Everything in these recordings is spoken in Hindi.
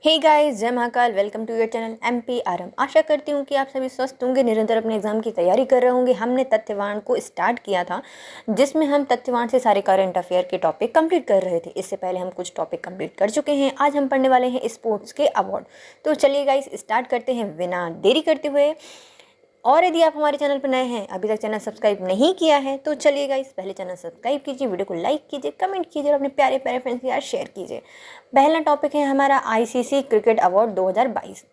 हे गाइस, जय Mahakal. Welcome to your channel MPRM। आशा करती हूँ कि आप सभी स्वस्थ होंगे, निरंतर अपने एग्जाम की तैयारी कर रहे होंगे। हमने तथ्यवान को स्टार्ट किया था, जिसमें हम तथ्यवान से सारे करंट अफेयर के टॉपिक कंप्लीट कर रहे थे। इससे पहले हम कुछ टॉपिक कंप्लीट कर चुके हैं। आज हम पढ़ने वाले हैं स्पोर्ट्स के अवार्ड। तो चलिए गाइस, स्टार्ट करते हैं बिना देरी करते हुए। और यदि आप हमारे चैनल पर नए हैं, अभी तक चैनल सब्सक्राइब नहीं किया है, तो चलिए गाइस, पहले चैनल सब्सक्राइब कीजिए, वीडियो को लाइक कीजिए, कमेंट कीजिए और अपने प्यारे प्यारे फ्रेंड्स के साथ शेयर कीजिए। पहला टॉपिक है हमारा ICC क्रिकेट अवार्ड 2022।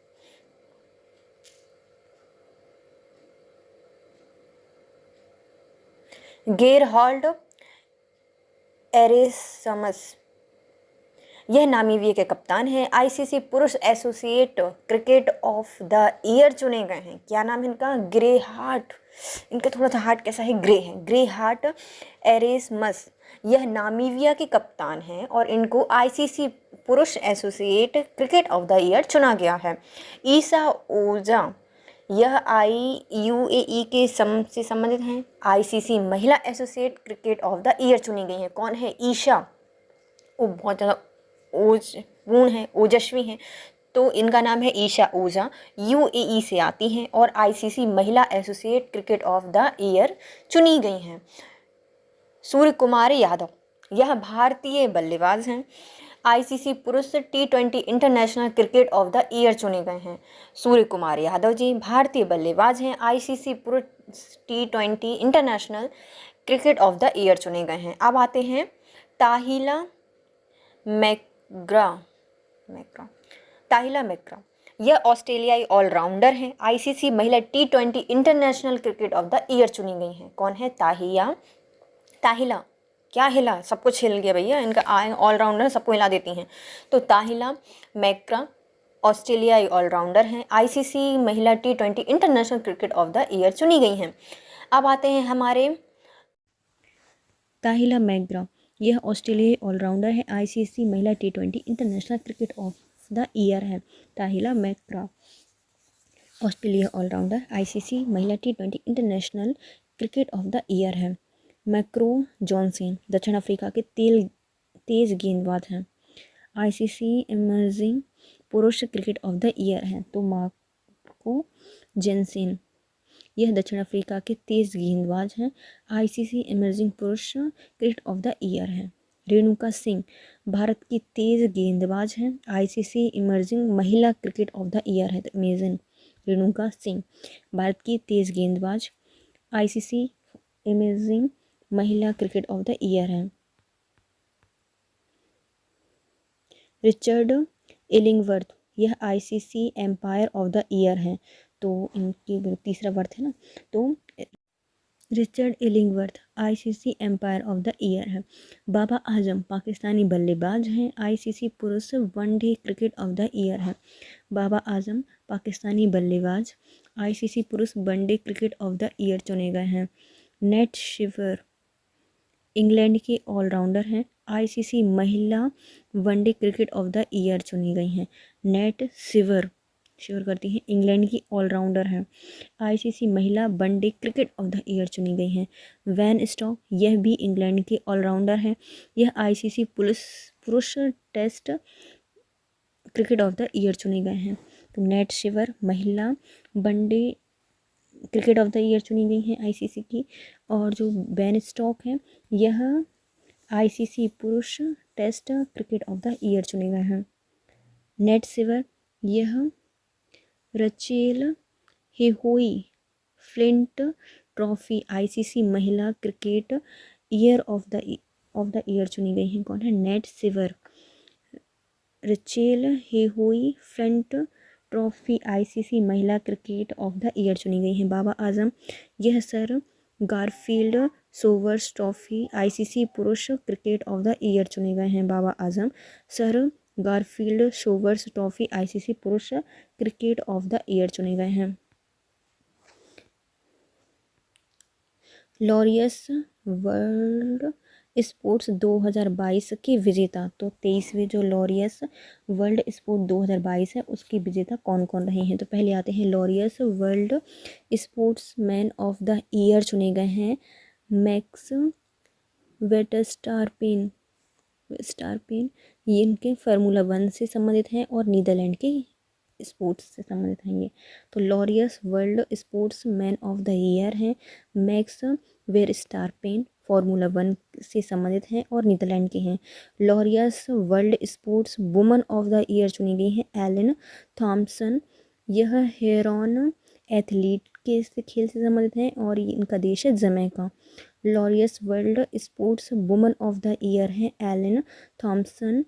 गेरहाल्ड एरेसमस, यह नामीबिया के कप्तान हैं। ICC पुरुष associate cricket of the year चुने गए हैं। क्या नाम है इनका? Grey heart. इनका थोड़ा सा हार्ट कैसा है? ग्रे है। ग्रे हार्ट एरेसमस, यह नामीबिया के कप्तान हैं और इनको ICC पुरुष associate cricket of the year चुना गया है। ईसा ओजा, यह IUAE के से संबंधित हैं। ICC महिला associate cricket of the year चुनी गई हैं। कौन है? ईशा। वो बहुत ज़्यादा ओजपूर्ण है, ओजस्वी हैं, तो इनका नाम है ईशा ओझा। UAE से आती हैं और ICC महिला associate cricket of the year चुनी गई हैं। सूर्य कुमार यादव, यह भारतीय बल्लेबाज हैं। ICC पुरुष T20 international cricket of the year चुने गए हैं। सूर्य कुमार यादव जी भारतीय बल्लेबाज हैं। ICC पुरुष T20 international cricket of the year चुने गए हैं। अब आते हैं ताहिला मैकग्रा। ताहिला मैकग्रा, यह ऑस्ट्रेलियाई ऑलराउंडर हैं। ICC महिला T20 international cricket of the year चुनी गई हैं। कौन है? ताहिला। क्या हिला? सब कुछ हिल गया भैया, इनका ऑलराउंडर सबको हिला देती हैं। तो ताहिला मैकग्रा ऑस्ट्रेलियाई ऑलराउंडर हैं। ICC महिला T20 international cricket of the year चुनी गई हैं। अब आते हैं हमारे ताहिला मैकग्रा, यह ऑस्ट्रेलियाई ऑलराउंडर है। ICC महिला T20 international cricket of the year है। Tahlia McGrath Australia allrounder, ICC महिला T20 international cricket of the year है। मैक्रो जॉनसन दक्षिण अफ्रीका के तेज गेंदबाज हैं। ICC इमर्जिंग पुरुष क्रिकेट ऑफ द ईयर है। तो मार्को जेनसेन, यह दक्षिण अफ्रीका के तेज गेंदबाज हैं। ICC इमर्जिंग पुरुष क्रिकेट ऑफ द ईयर है। रेणुका सिंह भारत की तेज गेंदबाज हैं। ICC इमर्जिंग महिला क्रिकेट ऑफ द ईयर है। तो इमेजिन रेणुका सिंह भारत की तेज गेंदबाज, ICC इमर्जिंग महिला क्रिकेट ऑफ द ईयर है। रिचर्ड इलिंगवर्थ, यह ICC umpire of the year है। तो इनकी तीसरा वर्थ है ना, तो Richard Illingworth ICC umpire of the year है। बाबा आजम पाकिस्तानी बल्लेबाज हैं। ICC पुरुष one day cricket of the year है। बाबा आजम पाकिस्तानी बल्लेबाज, ICC पुरुष one day cricket of the year चुने गए हैं। नेट शिवर इंग्लैंड के ऑलराउंडर हैं। ICC महिला one day cricket of the year चुनी गई हैं। नेट शिवर करती हैं, इंग्लैंड की ऑलराउंडर हैं। ICC महिला one day cricket of the year चुनी गई हैं। वैन स्टॉक, यह भी इंग्लैंड के ऑलराउंडर हैं। यह ICC पुरुष test cricket of the year चुने गए हैं। तो नेट शिवर महिला one day cricket of the year चुनी गई हैं ICC की। और जो बैन स्टॉक हैं, यह ICC पुरुष test cricket of the year चुने गए हैं। नेट शिवर, यह Rachael Heyhoe Flint trophy ICC महिला cricket year of the year चुनी गई हैं। कौन है? Nat Sciver. Rachael Heyhoe Flint trophy ICC महिला क्रिकेट ऑफ द ईयर चुनी गई हैं। बाबा आजम, यह sir Garfield Sobers trophy ICC पुरुष क्रिकेट ऑफ द ईयर चुने गए हैं। Babar Azam sir Garfield Sobers trophy ICC पुरुष क्रिकेट ऑफ द ईयर चुने गए हैं। लॉरियस वर्ल्ड स्पोर्ट्स 2022 के विजेता, तो 23वें जो लॉरियस वर्ल्ड स्पोर्ट 2022 है, उसकी विजेता कौन कौन रहे हैं? तो पहले आते हैं Laureus world sports man of the year चुने गए हैं। मैक्स वेटस्टारपेन स्टारपेन ये इनके फार्मूला 1 से संबंधित हैं और नीदरलैंड के स्पोर्ट्स से संबंधित हैं ये। तो Laureus world sports man of the year हैं मैक्स वेरस्टारपेन, फार्मूला 1 से संबंधित हैं और नीदरलैंड के हैं। Laureus world sports woman of the year चुनी गई हैं एलन थॉम्सन, यह हेरॉन एथलीट के से खेल से संबंधित हैं और इनका देश है Jamaica. Laureus world sports woman of the year हैं एलन थॉम्सन,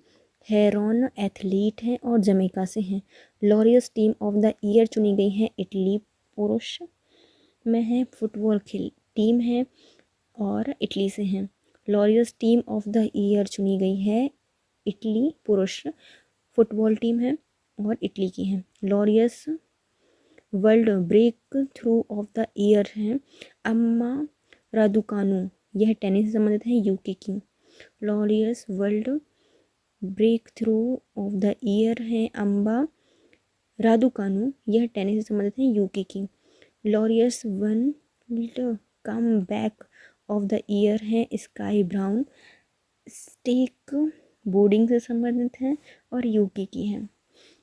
हेरॉन एथलीट हैं और जमैका से हैं। Laureus team of the year चुनी गई है इटली, पुरुष में है, फुटबॉल खेल टीम है और इटली से हैं। Laureus team of the year चुनी गई है इटली, पुरुष फुटबॉल टीम है और इटली की है। Laureus world breakthrough of the year हैं अम्मा रादुकानु, यह टेनिस से संबंधित है यूके की। Laureus world breakthrough of the year हैं अम्बा रादुकानु, यह टेनिस से संबंधित है यूके की। Laureus world come back of the year हैं स्काई ब्राउन, स्टेक बोर्डिंग से संबंधित हैं और यूके की हैं।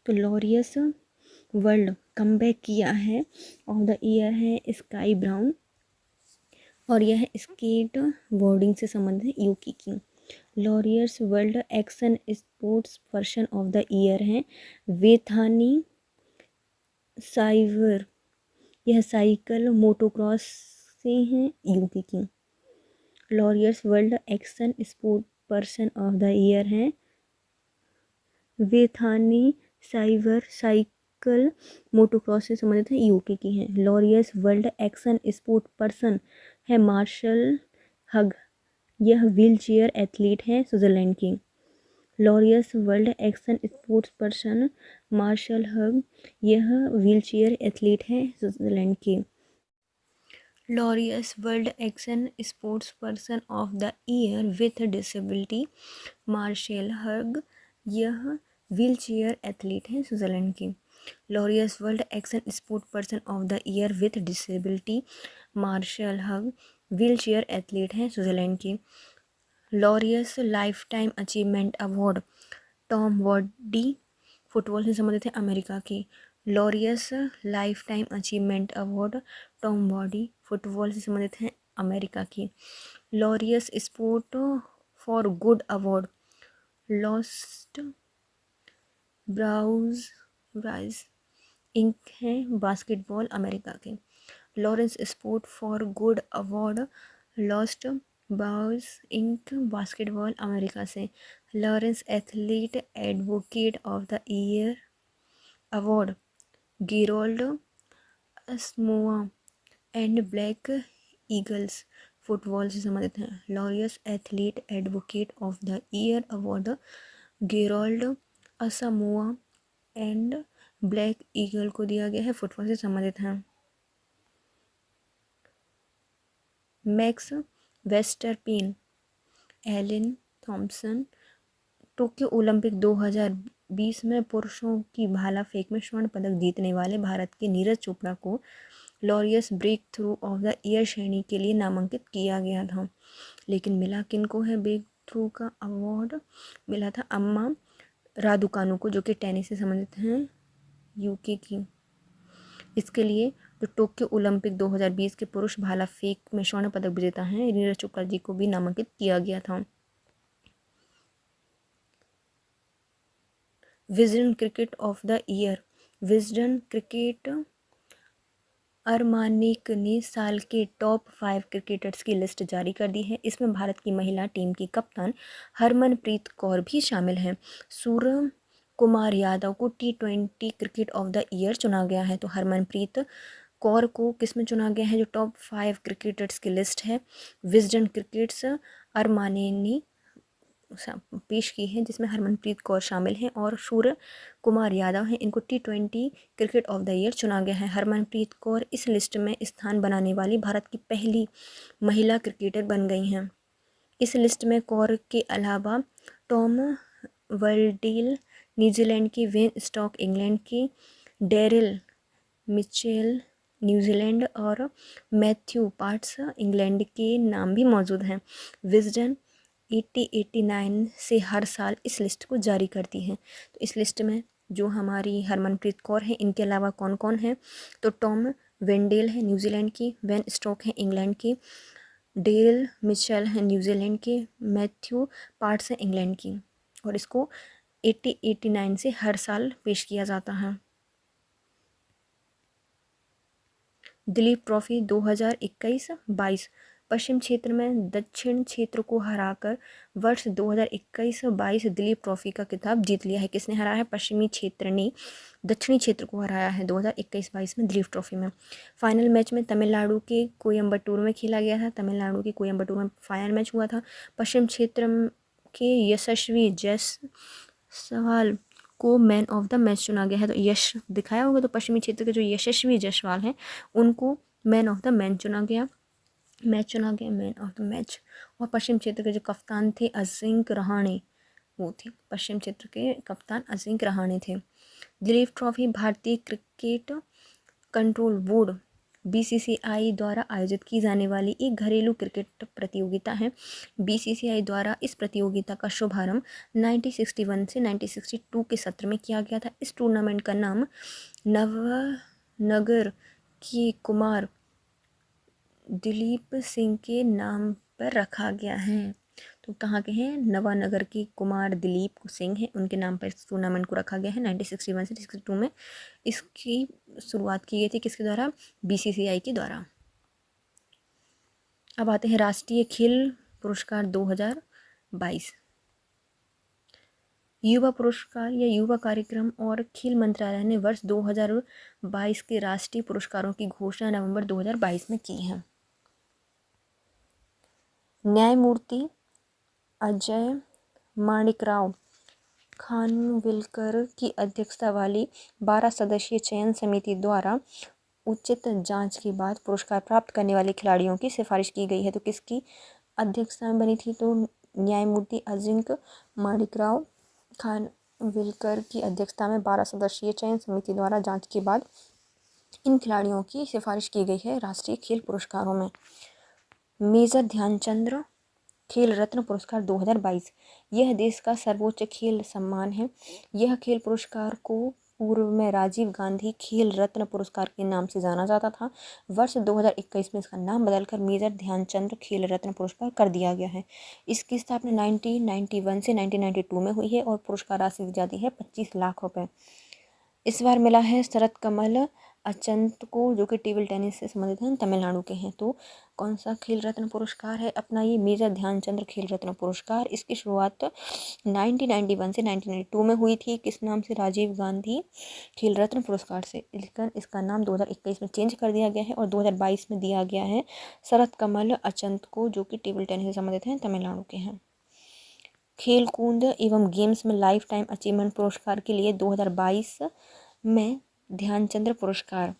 तो लॉरियस वर्ल्ड कम बैक किया है ऑफ द ईयर है स्काई ब्राउन और यह स्केट बोर्डिंग से संबंधित है यूके की। Laureus world action sports person of the year हैं वेथानी साइवर, यह साइकिल मोटोक्रॉस से हैं यूके की। Laureus world action sport person of the year हैं वेथानी साइवर, साइकिल मोटोक्रॉस से संबंधित है यूके की हैं। Laureus world action sport person है मार्शल हग, यह व्हील चेयर एथलीट हैं स्विट्जरलैंड की। Laureus world action sports person Marcel Hug, यह व्हील चेयर एथलीट हैं स्विट्जरलैंड की। Laureus world action sports person of the year with disability Marcel Hug, यह व्हील चेयर एथलीट हैं स्विट्जरलैंड की। Laureus world action sport person of the year with disability Marcel Hug, wheelchair athlete हैं स्विट्जरलैंड की। Laureus lifetime achievement award Tom Brady, football से संबंधित है अमेरिका की। Laureus lifetime achievement award Tom Brady, football से संबंधित है अमेरिका की। Laureus sport for good award Lost Boyz Inc है बास्केटबॉल अमेरिका के। Laureus sport for good award Lost Boyz Inc basketball America से। Laureus athlete advocate of the year award Gerald Asamoah and Black Eagles, football से संबंधित हैं। Laureus athlete advocate of the year award Gerald Asamoah and Black Eagle को दिया गया है, फुटबॉल से संबंधित हैं। Max Verstappen, Elaine Thompson, Tokyo Olympic 2020 में पुरुषों की भाला फेंक में स्वर्ण पदक जीतने वाले भारत के नीरज चोपड़ा को Laureus breakthrough of the year श्रेणी के लिए नामांकित किया गया था, लेकिन मिला किन को है ब्रेक थ्रू का अवार्ड? मिला था अम्मा रादुकानु को, जो कि टेनिस से संबंधित हैं यूके की। इसके लिए जो टोक्यो ओलंपिक 2020 के पुरुष भाला फेंक में स्वर्ण पदक विजेता हैं नीरज चोपड़ा जी को भी नामांकित किया गया था। Wisden cricket of the year, Wisden cricket almanack ने साल के टॉप 5 क्रिकेटर्स की लिस्ट जारी कर दी है। इसमें भारत की महिला टीम की कप्तान हरमनप्रीत कौर भी शामिल हैं। सूर्य कुमार यादव को T20 cricket of the year चुना गया है। तो हरमनप्रीत कौर को किस में चुना गया है? जो टॉप 5 क्रिकेटर्स की लिस्ट है विजडन क्रिकेट्स अरमाने ने पेश की है, जिसमें हरमनप्रीत कौर शामिल हैं और सूर्य कुमार यादव हैं। इनको T20 cricket of the year चुना गया है। हरमनप्रीत कौर इस लिस्ट में स्थान बनाने वाली भारत की पहली महिला क्रिकेटर बन गई हैं। इस लिस्ट में कौर के अलावा टॉम वर्ल्डेल न्यूजीलैंड की, वेन स्टॉक इंग्लैंड की, डेरिल मिचेल न्यूजीलैंड और मैथ्यू पार्ट्स इंग्लैंड के नाम भी मौजूद हैं। विजडन 80-89 से हर साल इस लिस्ट को जारी करती हैं। तो इस लिस्ट में जो हमारी हरमनप्रीत कौर है, इनके अलावा कौन कौन है, तो टॉम वेंडेल है न्यूजीलैंड की, बेन स्टोक है इंग्लैंड की, डेल मिचेल है न्यूजीलैंड के, मैथ्यू पार्ट्स है इंग्लैंड की। और इसको 80-89 से हर साल पेश किया जाता है। दिलीप ट्रॉफी 2021-22 पश्चिम क्षेत्र में दक्षिण क्षेत्र को हराकर वर्ष 2021-22 दिलीप ट्रॉफी का खिताब जीत लिया है। किसने हराया है? पश्चिमी क्षेत्र ने दक्षिणी क्षेत्र को हराया है 2021-22 में दिलीप ट्रॉफी में। फाइनल मैच में तमिलनाडु के कोयम्बटूर में खेला गया था। तमिलनाडु के कोयम्बटूर में फाइनल मैच हुआ था। पश्चिम क्षेत्र के यशस्वी जायसवाल को मैन ऑफ द मैच चुना गया है। तो यश दिखाया होगा, तो पश्चिमी क्षेत्र के जो यशस्वी जायसवाल हैं उनको मैन ऑफ द मैच चुना गया मैन ऑफ द मैच। और पश्चिम क्षेत्र के जो कप्तान थे अजिंक्य रहाणे, वो थे पश्चिम क्षेत्र के कप्तान अजिंक्य रहाणे थे। दिलीप ट्रॉफी भारतीय क्रिकेट कंट्रोल बोर्ड बीसीसीआई द्वारा आयोजित की जाने वाली एक घरेलू क्रिकेट प्रतियोगिता है। बीसीसीआई द्वारा इस प्रतियोगिता का शुभारंभ 1961 से 1962 के सत्र में किया गया था। इस टूर्नामेंट का नाम नवनगर के कुमार दिलीप सिंह के नाम पर रखा गया है। तो कहाँ के हैं? नवानगर के कुमार दिलीप सिंह हैं, उनके नाम पर इस टूर्नामेंट को रखा गया है 1961 से 1962 में। इसकी शुरुआत की गई थी किसके द्वारा? बीसीसीआई के द्वारा। अब आते हैं राष्ट्रीय खेल पुरस्कार 2022। युवा पुरस्कार या युवा कार्यक्रम और खेल मंत्रालय ने वर्ष 2022 के राष्ट्रीय पुरस्कारों की घोषणा नवंबर 2022 में की है। न्यायमूर्ति अजय माणिकराव खानविलकर की अध्यक्षता वाली 12 सदस्यीय चयन समिति द्वारा उचित जांच के बाद पुरस्कार प्राप्त करने वाले खिलाड़ियों की सिफारिश की गई है। तो किसकी अध्यक्षता में बनी थी? तो न्यायमूर्ति अजिंक्य माणिकराव खानविलकर की अध्यक्षता में 12 सदस्यीय चयन समिति द्वारा जांच के बाद इन खिलाड़ियों की सिफारिश की गई है राष्ट्रीय खेल पुरस्कारों में। मेजर ध्यानचंद खेल रत्न पुरस्कार 2022 यह देश का सर्वोच्च खेल सम्मान है। यह खेल पुरस्कार को पूर्व में राजीव गांधी खेल रत्न पुरस्कार के नाम से जाना जाता था। वर्ष 2021 में इसका नाम बदलकर मेजर ध्यानचंद खेल रत्न पुरस्कार कर दिया गया है। इसकी स्थापना 1991 से 1992 में हुई है और पुरस्कार राशि दी जाती है 25 लाख रुपए। इस बार मिला है शरत कमल अचंत को, जो कि टेबल टेनिस से संबंधित हैं, तमिलनाडु के हैं। तो कौन सा खेल रत्न पुरस्कार है अपना? ये मेजर ध्यानचंद खेल रत्न पुरस्कार। इसकी शुरुआत 1991 से 1992 में हुई थी। किस नाम से? राजीव गांधी खेल रत्न पुरस्कार से। इसका नाम 2021 में चेंज कर दिया गया है और 2022 में दिया गया है शरत कमल अचंत को, जो कि टेबल टेनिस से संबंधित हैं, तमिलनाडु के हैं। खेल कूद एवं गेम्स में लाइफ टाइम अचीवमेंट पुरस्कार के लिए 2022 में ध्यानचंद्र पुरस्कार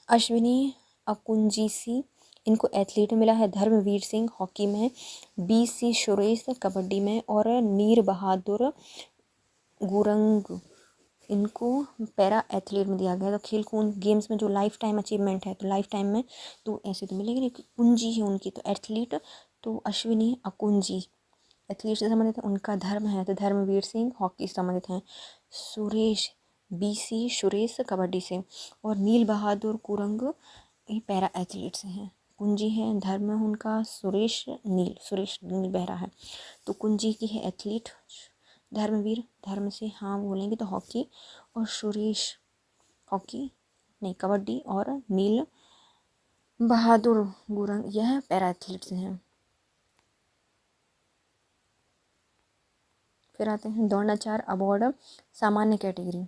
अश्विनी अकुंजीसी, इनको एथलीट मिला है। धर्मवीर सिंह हॉकी में, BC सुरेश कबड्डी में और नीर बहादुर गुरंग, इनको पैरा एथलीट में दिया गया है। तो खेल कूद गेम्स में जो लाइफ टाइम अचीवमेंट है, तो लाइफ टाइम में तो ऐसे तो मिलेगी नहीं, कुंजी है उनकी, तो एथलीट तो अश्विनी अकुंजी एथलीट से संबंधित है। उनका धर्म है तो धर्मवीर सिंह हॉकी से संबंधित हैं। सुरेश BC सुरेश कबड्डी से और नील बहादुर कुरंग ये पैरा एथलीट से हैं। कुंजी है, धर्म है उनका सुरेश नील बहरा है। तो कुंजी की है एथलीट, धर्मवीर धर्म से हाँ बोलेंगे तो हॉकी, और सुरेश हॉकी नहीं कबड्डी, और नील बहादुर गुरंग यह पैरा एथलीट से हैं। फिर आते हैं द्रोणाचार्य अवार्ड सामान्य category,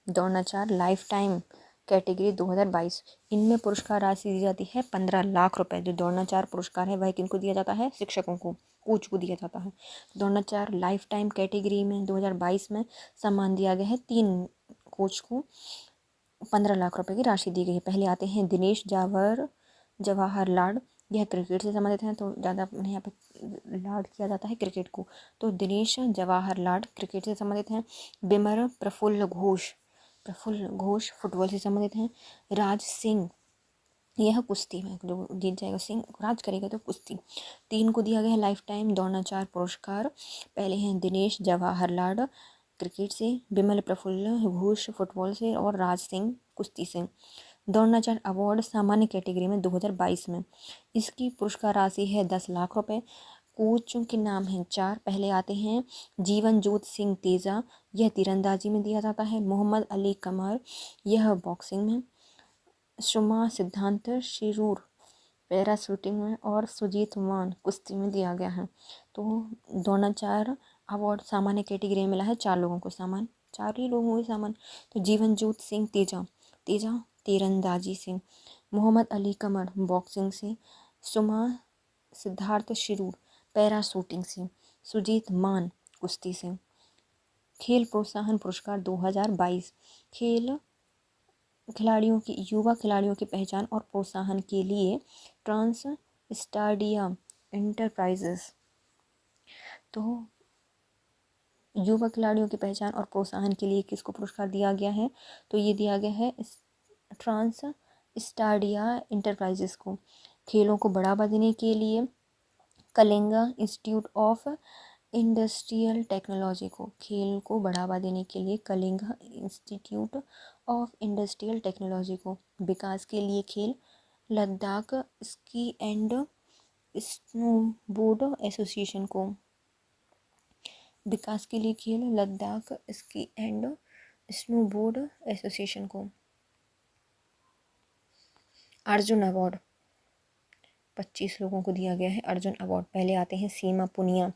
Dronacharya life time category 2022। इनमें पुरस्कार राशि दी जाती है 15 लाख रुपए। जो द्रोणाचार्य पुरस्कार है वह किनको दिया जाता है? शिक्षकों को, कोच को दिया जाता है। द्रोणाचार्य लाइफ टाइम कैटेगरी में 2022 में सम्मान दिया गया है 3 कोच को, 15 लाख रुपए की राशि दी गई है। पहले आते हैं दिनेश जवाहर लाड, यह क्रिकेट से संबंधित हैं, तो ज़्यादा यहाँ पे लाड किया जाता है क्रिकेट को। तो दिनेश जवाहर लाड क्रिकेट से संबंधित हैं। बिमर प्रफुल्ल घोष फुटबॉल से संबंधित हैं। राज सिंह यह कुश्ती में जो जीत जाएगा, सिंह राज करेगा तो कुश्ती। 3 को दिया गया है लाइफ टाइम द्रोणाचार्य पुरस्कार। पहले हैं दिनेश जवाहरलाल क्रिकेट से, बिमल प्रफुल्ल घोष फुटबॉल से और राज सिंह कुश्ती से। द्रोणाचार्य अवार्ड सामान्य कैटेगरी में 2022 में। इसकी पुरस्कार राशि है 10 लाख रुपए। कोचों के नाम हैं 4। पहले आते हैं जीवनजोत सिंह तेजा, यह तीरंदाजी में दिया जाता है। मोहम्मद अली कमर, यह बॉक्सिंग में। शुमा सिद्धांत शिरूर पैरा शूटिंग में और सुजीत मान कुश्ती में दिया गया है। तो द्रोणाचार्य अवार्ड सामान्य कैटेगरी में मिला है 4 लोगों को, सामान 4 ही लोगों को सामान। तो जीवनजोत सिंह तेजा तीरंदाजी से, मोहम्मद अली कमर बॉक्सिंग से, सुमा सिद्धार्थ शिरूर पैरा शूटिंग से, सुजीत मान कुश्ती से। खेल प्रोत्साहन पुरस्कार 2022 खेल खिलाड़ियों की युवा खिलाड़ियों की पहचान और प्रोत्साहन के लिए ट्रांस स्टाडिया इंटरप्राइजेस। तो युवा खिलाड़ियों की पहचान और प्रोत्साहन के लिए किसको पुरस्कार दिया गया है? तो ये दिया गया है ट्रांस स्टाडिया इंटरप्राइजेस को। खेलों को बढ़ावा देने के लिए Kalinga institute of industrial technology को, खेल को बढ़ावा देने के लिए Kalinga institute of industrial technology को। विकास के लिए खेल Ladakh ski and snowboard association को। विकास के लिए खेल Ladakh ski and snowboard association को। अर्जुन अवार्ड 25 लोगों को दिया गया है अर्जुन अवार्ड। पहले आते हैं सीमा पुनिया,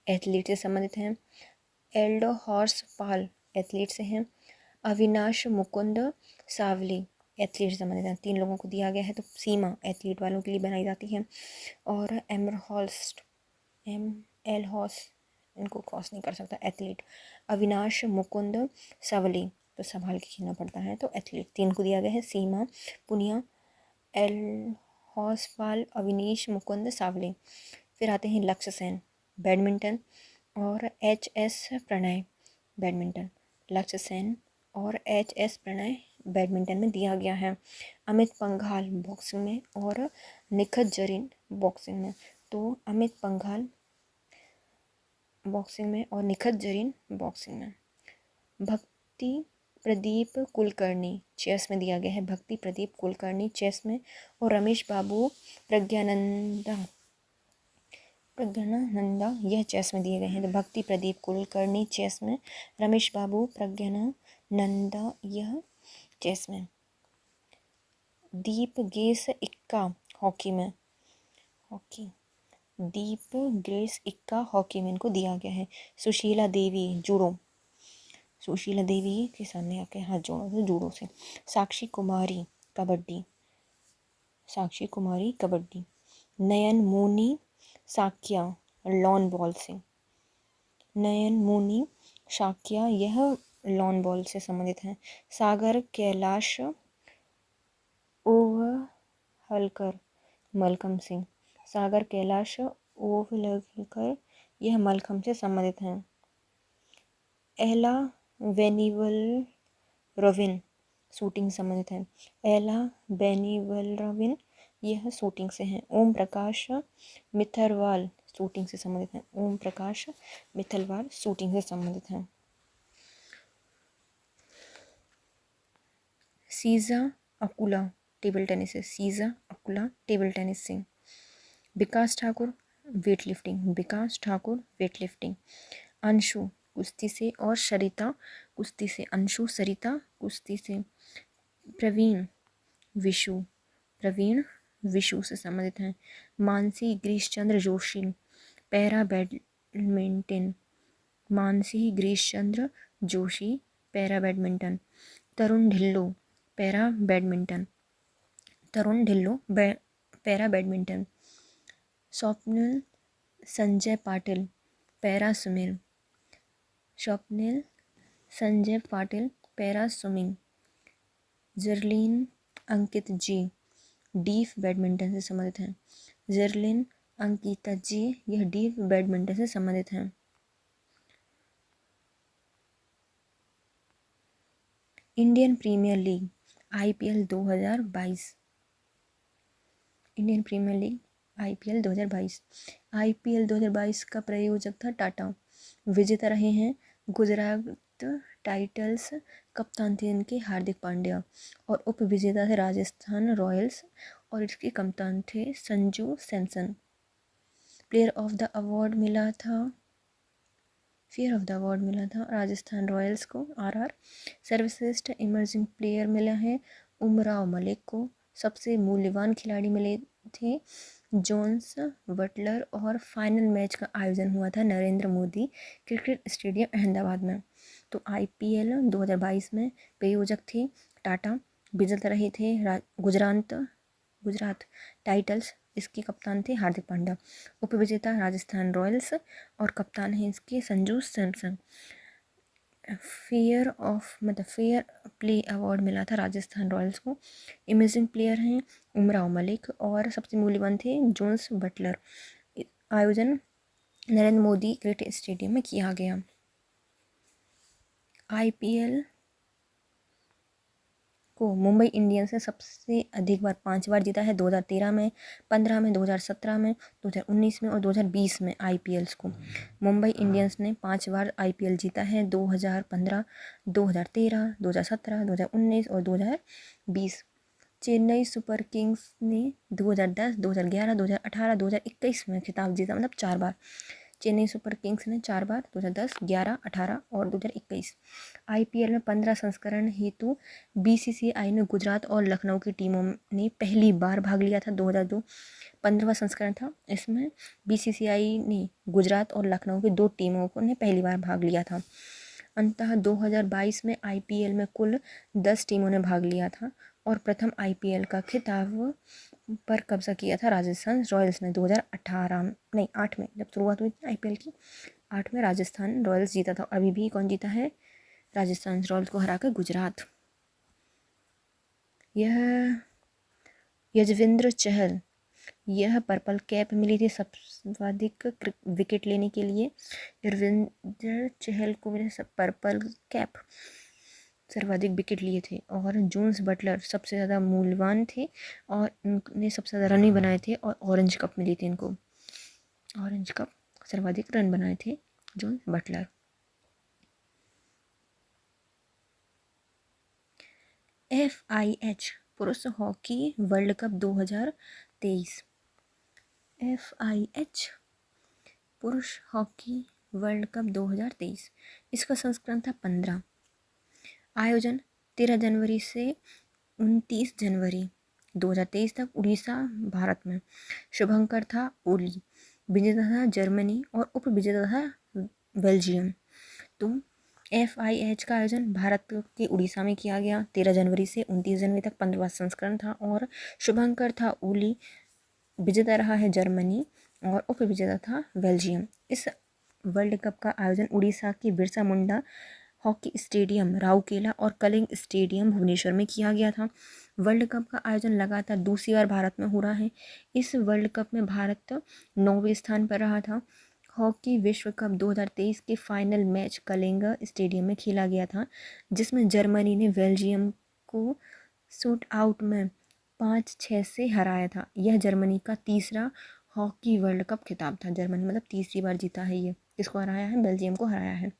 एथलीट से संबंधित हैं। एल्डो हॉर्स पाल एथलीट से हैं। अविनाश मुकुंद सावली एथलीट से संबंधित हैं। 3 लोगों को दिया गया है। तो सीमा एथलीट वालों के लिए बनाई जाती है और एल हॉर्स इनको क्रॉस नहीं कर सकता, एथलीट। अविनाश मुकुंद सावली तो संभाल के खेलना पड़ता है, तो एथलीट। 3 को दिया गया है सीमा पुनिया, एल हॉर्सपाल, अविनेश मुकुंद सावले। फिर आते हैं लक्ष्य सेन बैडमिंटन और एच.एस. प्रणय बैडमिंटन। लक्ष्य सेन और एच.एस. प्रणय बैडमिंटन में दिया गया है। अमित पंघाल बॉक्सिंग में और निखत जरीन बॉक्सिंग में। तो अमित पंघाल बॉक्सिंग में और निखत जरीन बॉक्सिंग में। भक्ति प्रदीप कुलकर्णी चेस में दिया गया है। भक्ति प्रदीप कुलकर्णी चेस में और रमेश बाबू प्रज्ञानंदा यह चेस में दिए गए हैं। तो भक्ति प्रदीप कुलकर्णी चेस में, रमेश बाबू प्रज्ञानंदा यह चेस में। दीप गेस इक्का हॉकी में, दीप ग्रेस इक्का हॉकी में इनको दिया गया है। सुशीला देवी जूडो, सुशीला देवी के सामने आके हाथ जोड़ो तो जूडो से। साक्षी कुमारी कबड्डी। नयन मोनी साक्या लॉन बॉल से, नयन मोनी साक्या यह लॉन बॉल से संबंधित हैं। सागर कैलाश ओवहलकर मलखम सिंह, सागर कैलाश ओवहलकर यह मलखम से संबंधित हैं। एला वेनिवल रविन शूटिंग संबंधित है। एला बेनिवल रविन यह शूटिंग से हैं। ओम प्रकाश मिथरवाल शूटिंग से संबंधित हैं। ओम प्रकाश मिथलवाल शूटिंग से संबंधित हैं। सीजा अकुला टेबल टेनिस से, सीजा अकुला टेबल टेनिस से। विकास ठाकुर वेट लिफ्टिंग। अंशु कुश्ती से और सरिता कुश्ती से। अंशु सरिता कुश्ती से। प्रवीण विशु से संबंधित हैं। Manasi Girishchandra Joshi para badminton, Manasi Girishchandra Joshi para badminton. Tarun Dhillon para badminton. Swapnil Sanjay Patil para swimming. Jerlin Anika J deaf badminton से संबंधित हैं। जर्लिन अंकिता जी यह डीफ बैडमिंटन से संबंधित हैं। Indian Premier League IPL 2022 Indian Premier League IPL 2022। IPL 2022 का प्रायोजक था टाटा। विजेता रहे हैं गुजरात टाइटल्स, कप्तान थे इनके हार्दिक पांड्या, और उप विजेता थे राजस्थान रॉयल्स और इसके कप्तान थे Sanju Samson. Player of the award मिला था राजस्थान रॉयल्स को RR। सर्वश्रेष्ठ इमर्जिंग प्लेयर मिला है उमराव मलिक को। सबसे मूल्यवान खिलाड़ी मिले थे जोन्स बटलर। और फाइनल मैच का आयोजन हुआ था नरेंद्र मोदी क्रिकेट स्टेडियम अहमदाबाद में। तो IPL 2022 में प्रायोजक थे टाटा। विजेता रहे थे गुजरात टाइटल्स, इसके कप्तान थे हार्दिक पांड्या। उपविजेता राजस्थान रॉयल्स और कप्तान हैं इसके Sanju Samson. Fair play award मिला था राजस्थान रॉयल्स को। इमेजिंग प्लेयर हैं उमराव मलिक और सबसे मूल्यवान थे जोन्स बटलर। आयोजन नरेंद्र मोदी क्रिकेट स्टेडियम में किया गया। IPL को मुंबई इंडियंस ने सबसे अधिक बार 5 बार जीता है। 2013 में, 15 में, 2017 में, 2019 में और 2020 में IPLs को मुंबई इंडियंस ने 5 बार IPL जीता है। 2015, 2013, 2017, 2019 और 2020। चेन्नई सुपर किंग्स ने 2010, 2011, 2018, 2021 में खिताब जीता, मतलब 4 बार। चेन्नई सुपर किंग्स ने 4 बार 2010, 11, 18 और 2021। IPL में 15 संस्करण हेतु BCCI ने गुजरात और लखनऊ की टीमों ने पहली बार भाग लिया था। 2002 15वां संस्करण था। इसमें BCCI ने गुजरात और लखनऊ की 2 टीमों को ने पहली बार भाग लिया था। अंततः 2022 में IPL में कुल 10 टीमों ने भाग लिया था और प्रथम IPL का खिताब पर कब्जा किया था राजस्थान रॉयल्स ने 8 में, जब शुरुआत हुई थी IPL की 8 में राजस्थान रॉयल्स जीता था। अभी भी कौन जीता है? राजस्थान रॉयल्स को हराकर गुजरात। यह यजवेंद्र चहल, यह पर्पल कैप मिली थी सर्वाधिक विकेट लेने के लिए। यजवेंद्र चहल को मिले पर्पल कैप, सर्वाधिक विकेट लिए थे। और जोन्स बटलर सबसे ज़्यादा मूल्यवान थे और उन्होंने सबसे ज़्यादा रन भी बनाए थे और ऑरेंज कप मिली थी इनको। ऑरेंज कप, सर्वाधिक रन बनाए थे जोन्स बटलर। FIH पुरुष हॉकी वर्ल्ड कप 2023। FIH पुरुष हॉकी वर्ल्ड कप 2023, इसका संस्करण था 15। आयोजन 13 जनवरी से 29 जनवरी 2023 तक उड़ीसा, भारत में। शुभंकर था ओली, विजेता था जर्मनी और उप विजेता था बेल्जियम। तो FIH का आयोजन भारत के उड़ीसा में किया गया। 13 जनवरी से 29 जनवरी तक 15वां संस्करण था और शुभंकर था ओली, विजेता रहा है जर्मनी और उप विजेता था बेल्जियम। इस वर्ल्ड कप का आयोजन उड़ीसा की बिरसा मुंडा हॉकी स्टेडियम राउरकेला और कलिंग स्टेडियम भुवनेश्वर में किया गया था। वर्ल्ड कप का आयोजन लगातार दूसरी बार भारत में हो रहा है। इस वर्ल्ड कप में भारत 9वें स्थान पर रहा था। हॉकी विश्व कप 2023 के फाइनल मैच कलिंग स्टेडियम में खेला गया था, जिसमें जर्मनी ने बेल्जियम को शूट आउट में 5-6 से हराया था। यह जर्मनी का तीसरा हॉकी वर्ल्ड कप खिताब था। जर्मनी मतलब तीसरी बार जीता है ये। किसको हराया है? बेल्जियम को हराया है।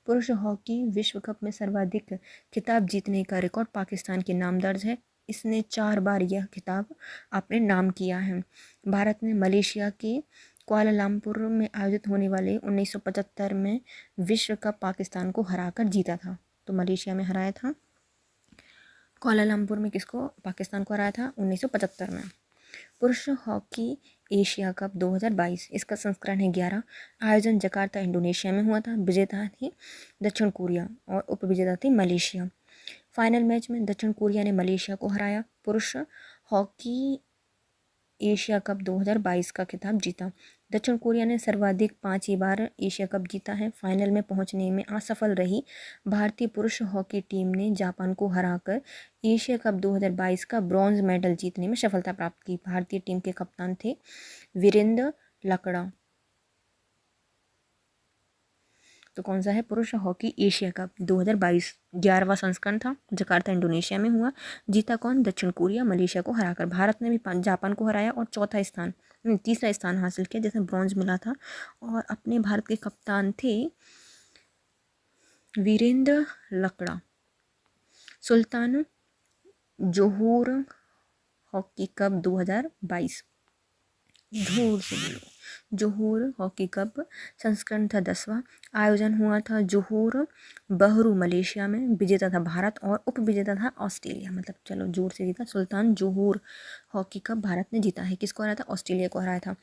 पुरुष हॉकी विश्व कप में सर्वाधिक खिताब जीतने का रिकॉर्ड पाकिस्तान के नाम दर्ज है। इसने 4 बार यह खिताब अपने नाम किया है। भारत ने मलेशिया के कुआलालंपुर में आयोजित होने वाले 1975 में विश्व कप पाकिस्तान को हराकर जीता था। तो मलेशिया में हराया था, कुआलालंपुर में किसको? पाकिस्तान को हराया था 1975 में। पुरुष हॉकी एशिया कप 2022, इसका संस्करण है 11। आयोजन जकार्ता इंडोनेशिया में हुआ था। विजेता थी दक्षिण कोरिया और उप विजेता थी मलेशिया। फाइनल मैच में दक्षिण कोरिया ने मलेशिया को हराया। पुरुष हॉकी एशिया कप 2022 का खिताब जीता। दक्षिण कोरिया ने सर्वाधिक 5 बार एशिया कप जीता है। फाइनल में पहुंचने में असफल रही भारतीय पुरुष हॉकी टीम ने जापान को हराकर एशिया कप 2022 का ब्रॉन्ज मेडल जीतने में सफलता प्राप्त की। भारतीय टीम के कप्तान थे वीरेंद्र लकड़ा। तो कौन सा है? पुरुष हॉकी एशिया कप 2022 11वां संस्करण था, जकार्ता इंडोनेशिया में हुआ। जीता कौन? दक्षिण कोरिया मलेशिया को हराकर। भारत ने भी जापान को हराया और तीसरा स्थान हासिल किया, जैसे ब्रॉन्ज मिला था। और अपने भारत के कप्तान थे वीरेंद्र लकड़ा। सुल्तान जोहोर हॉकी कप 2022 जोर से बोलो। जोहोर हॉकी कप संस्करण था 10वां। आयोजन हुआ था जोहोर बहरू मलेशिया में। विजेता था भारत और उप विजेता था ऑस्ट्रेलिया। मतलब चलो जोर से जीता। सुल्तान जोहोर हॉकी कप भारत ने जीता है। किसको हराया था? ऑस्ट्रेलिया को हराया था।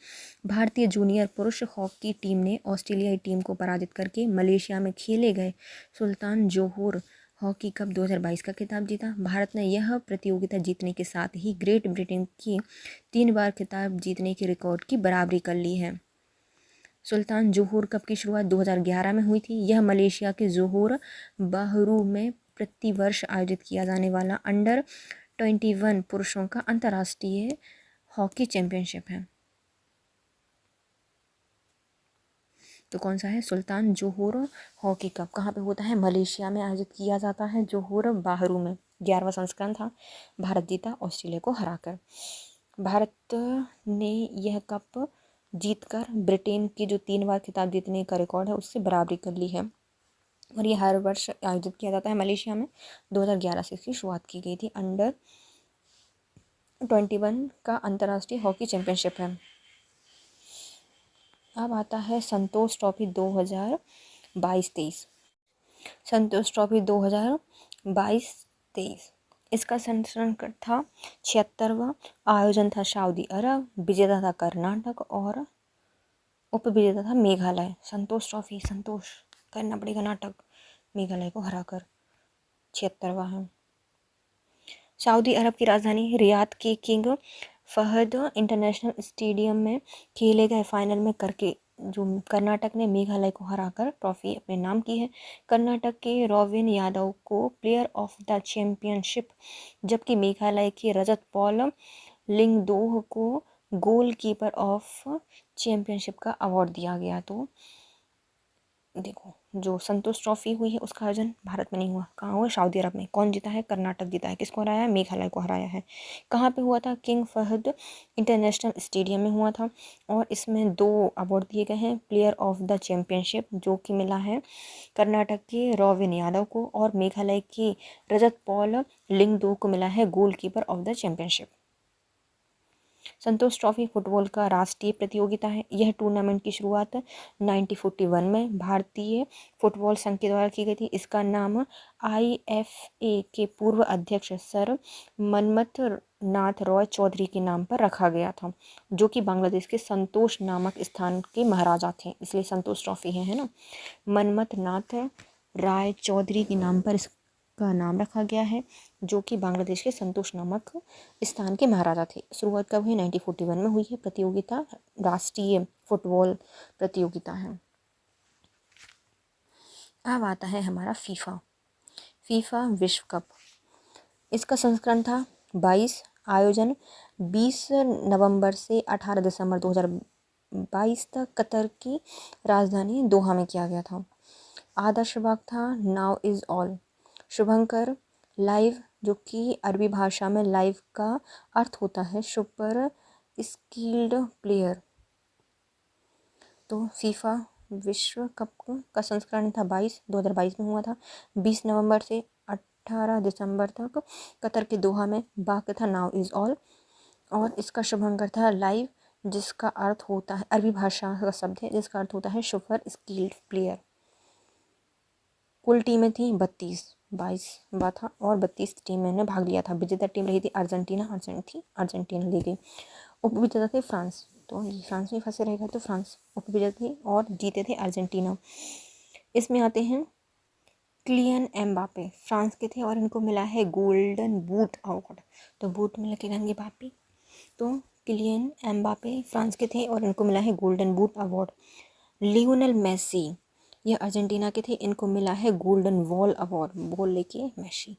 भारतीय जूनियर पुरुष हॉकी टीम ने ऑस्ट्रेलियाई टीम को पराजित करके मलेशिया में खेले गए सुल्तान जोहोर हॉकी कप 2022 का खिताब जीता। भारत ने यह प्रतियोगिता जीतने के साथ ही ग्रेट ब्रिटेन की 3 बार खिताब जीतने के रिकॉर्ड की बराबरी कर ली है। सुल्तान जोहोर कप की शुरुआत 2011 में हुई थी। यह मलेशिया के जोहोर बाहरू में प्रतिवर्ष आयोजित किया जाने वाला अंडर 21 पुरुषों का अंतर्राष्ट्रीय हॉकी चैंपियनशिप है। तो कौन सा है? सुल्तान जोहोर हॉकी कप कहाँ पे होता है? मलेशिया में आयोजित किया जाता है, जोहोर बाहरू में। 11वां संस्करण था। भारत जीता ऑस्ट्रेलिया को हराकर। भारत ने यह कप जीतकर ब्रिटेन की जो 3 बार खिताब जीतने का रिकॉर्ड है उससे बराबरी कर ली है। और ये हर वर्ष आयोजित किया जाता है मलेशिया में। 2011 से इसकी शुरुआत की गई थी। अंडर 21 का अंतर्राष्ट्रीय हॉकी चैंपियनशिप है। अब आता है संतोष ट्रॉफी 2022-23। संतोष ट्रॉफी 2022-23 इसका संस्करण था 76वां। आयोजन था सऊदी अरब। विजेता था कर्नाटक और उप विजेता था मेघालय। संतोष ट्रॉफी संतोष करना पड़ेगा नाटक, मेघालय को हराकर। 76वां है। सऊदी अरब की राजधानी रियाद के किंग फहद इंटरनेशनल स्टेडियम में खेले गए फाइनल में जो कर्नाटक ने मेघालय को हराकर ट्रॉफी अपने नाम की है। कर्नाटक के रोविन यादव को प्लेयर ऑफ द चैंपियनशिप, जबकि मेघालय के रजत पॉल लिंगदोह को गोलकीपर ऑफ चैंपियनशिप का अवार्ड दिया गया। तो देखो, जो संतोष ट्रॉफी हुई है उसका आयोजन भारत में नहीं हुआ। कहाँ हुआ? सऊदी अरब में। कौन जीता है? कर्नाटक जीता है। किसको हराया है? मेघालय को हराया है। कहाँ पे हुआ था? किंग फहद इंटरनेशनल स्टेडियम में हुआ था। और इसमें 2 अवार्ड दिए गए हैं। प्लेयर ऑफ द चैंपियनशिप जो कि मिला है कर्नाटक के रोविन यादव को, और मेघालय के रजत पॉल लिंगदो को मिला है goalkeeper of the championship. Santosh trophy football का राष्ट्रीय प्रतियोगिता है। यह टूर्नामेंट की शुरुआत 1941 में भारतीय फुटबॉल संघ के द्वारा की गई थी। इसका नाम IFA के पूर्व अध्यक्ष सर मनमथ नाथ रॉय चौधरी के नाम पर रखा गया था, जो कि बांग्लादेश के संतोष नामक स्थान के महाराजा थे, इसलिए संतोष ट्रॉफी है ना। मनमथ नाथ राय चौधरी के नाम पर का नाम रखा गया है, जो कि बांग्लादेश के संतोष नामक स्थान के महाराजा थे। शुरुआत कब हुई? 1941 में हुई है। प्रतियोगिता राष्ट्रीय फुटबॉल प्रतियोगिता है। अब आता है हमारा फीफा विश्व कप। इसका संस्करण था 22। आयोजन 20 नवंबर से 18 दिसंबर 2022 तक कतर की राजधानी दोहा में किया गया था। आदर्श वाक्य था now is all. Shubhankar live, जो कि अरबी भाषा में लाइव का अर्थ होता है सुपर स्किल्ड प्लेयर। तो फीफा विश्व कप का संस्करण था 2022 में हुआ था। 20 नवंबर से 18 दिसंबर तक कतर के दोहा में। वाक्य था नाउ इज़ ऑल। और इसका शुभंकर था लाइव, जिसका अर्थ होता है, अरबी भाषा का शब्द है जिसका अर्थ होता है सुपर स्किल्ड प्लेयर। कुल टीमें थी 22 था और 32 टीमों ने भाग लिया था। विजेता टीम रही थी अर्जेंटीना ले गई। उपविजेता थे फ्रांस, तो ये फ्रांस में फंसे रहेगा तो फ्रांस उपविजेता थी और जीते थे अर्जेंटीना। इसमें आते हैं किलियन एम्बापे, फ्रांस के थे और इनको मिला है गोल्डन बूट अवार्ड। तो बूट में लगे रहेंगे बापी। तो किलियन एम्बापे फ्रांस के थे और इनको मिला है golden boot award. Lionel Messi, ये अर्जेंटीना के थे, इनको मिला है गोल्डन बॉल अवार्ड। बॉल लेके मेसी।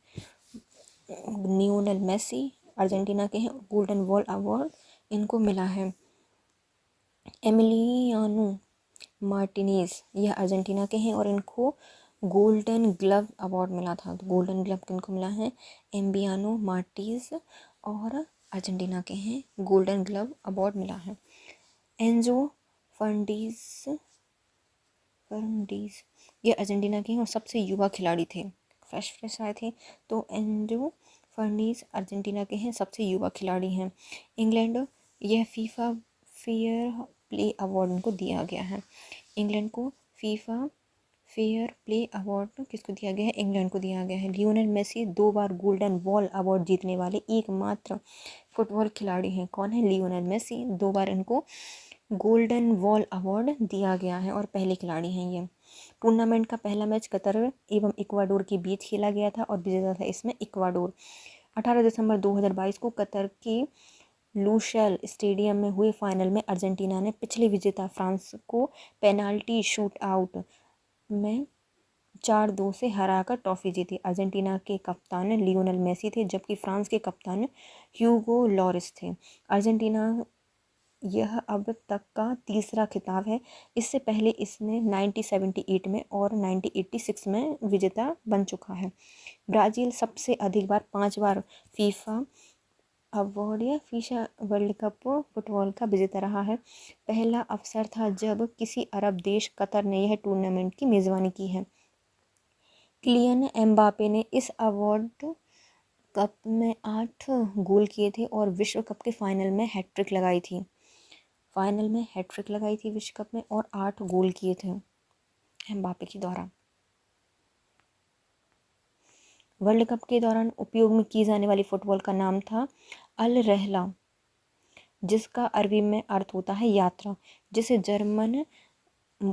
लियोनेल मेसी अर्जेंटीना के हैं, गोल्डन बॉल अवार्ड इनको मिला है। एमिलियानो मार्टिनेज, यह अर्जेंटीना के हैं और इनको गोल्डन ग्लव अवार्ड मिला था। तो गोल्डन ग्लव किनको मिला है? एम्बियानो मार्टिज और अर्जेंटीना के हैं, गोल्डन ग्लव अवार्ड मिला है। एंजो फर्नांडीज ये अर्जेंटीना के हैं और सबसे युवा खिलाड़ी थे, फ्रेश आए थे। तो एंजो फर्नांडीज अर्जेंटीना के हैं, सबसे युवा खिलाड़ी हैं। इंग्लैंड, यह फीफा फेयर प्ले अवार्ड उनको दिया गया है। इंग्लैंड को फीफा फेयर प्ले अवार्ड किसको दिया गया है? इंग्लैंड को दिया गया है। लियोनेल मेसी 2 बार गोल्डन बॉल अवार्ड जीतने वाले एकमात्र फुटबॉल खिलाड़ी हैं। कौन है? लियोनेल मेसी, 2 बार इनको गोल्डन बॉल अवार्ड दिया गया है और पहले खिलाड़ी हैं ये। टूर्नामेंट का पहला मैच कतर एवं इक्वाडोर के बीच खेला गया था और विजेता था इसमें इक्वाडोर। 18 दिसंबर 2022 को कतर के लूसेल स्टेडियम में हुए फाइनल में अर्जेंटीना ने पिछले विजेता फ्रांस को पेनाल्टी शूट आउट में 4-2 से हराकर ट्रॉफी जीती। अर्जेंटीना के कप्तान लियोनेल मेसी थे जबकि फ्रांस के कप्तान ह्यूगो लॉरिस थे। अर्जेंटीना यह अब तक का तीसरा खिताब है। इससे पहले इसने 1978 में और 1986 में विजेता बन चुका है। ब्राज़ील सबसे अधिक बार 5 बार फीफा अवार्ड या फीफा वर्ल्ड कप फुटबॉल का विजेता रहा है। पहला अवसर था जब किसी अरब देश कतर ने यह टूर्नामेंट की मेज़बानी की है। किलियन एम्बापे ने इस अवार्ड कप में 8 गोल किए थे और विश्व कप के फाइनल में हैट्रिक लगाई थी। विश्व कप में और 8 गोल किए थे एम्बापे के द्वारा। वर्ल्ड कप के दौरान उपयोग में की जाने वाली फुटबॉल का नाम था अल रहला, जिसका अरबी में अर्थ होता है यात्रा, जिसे जर्मन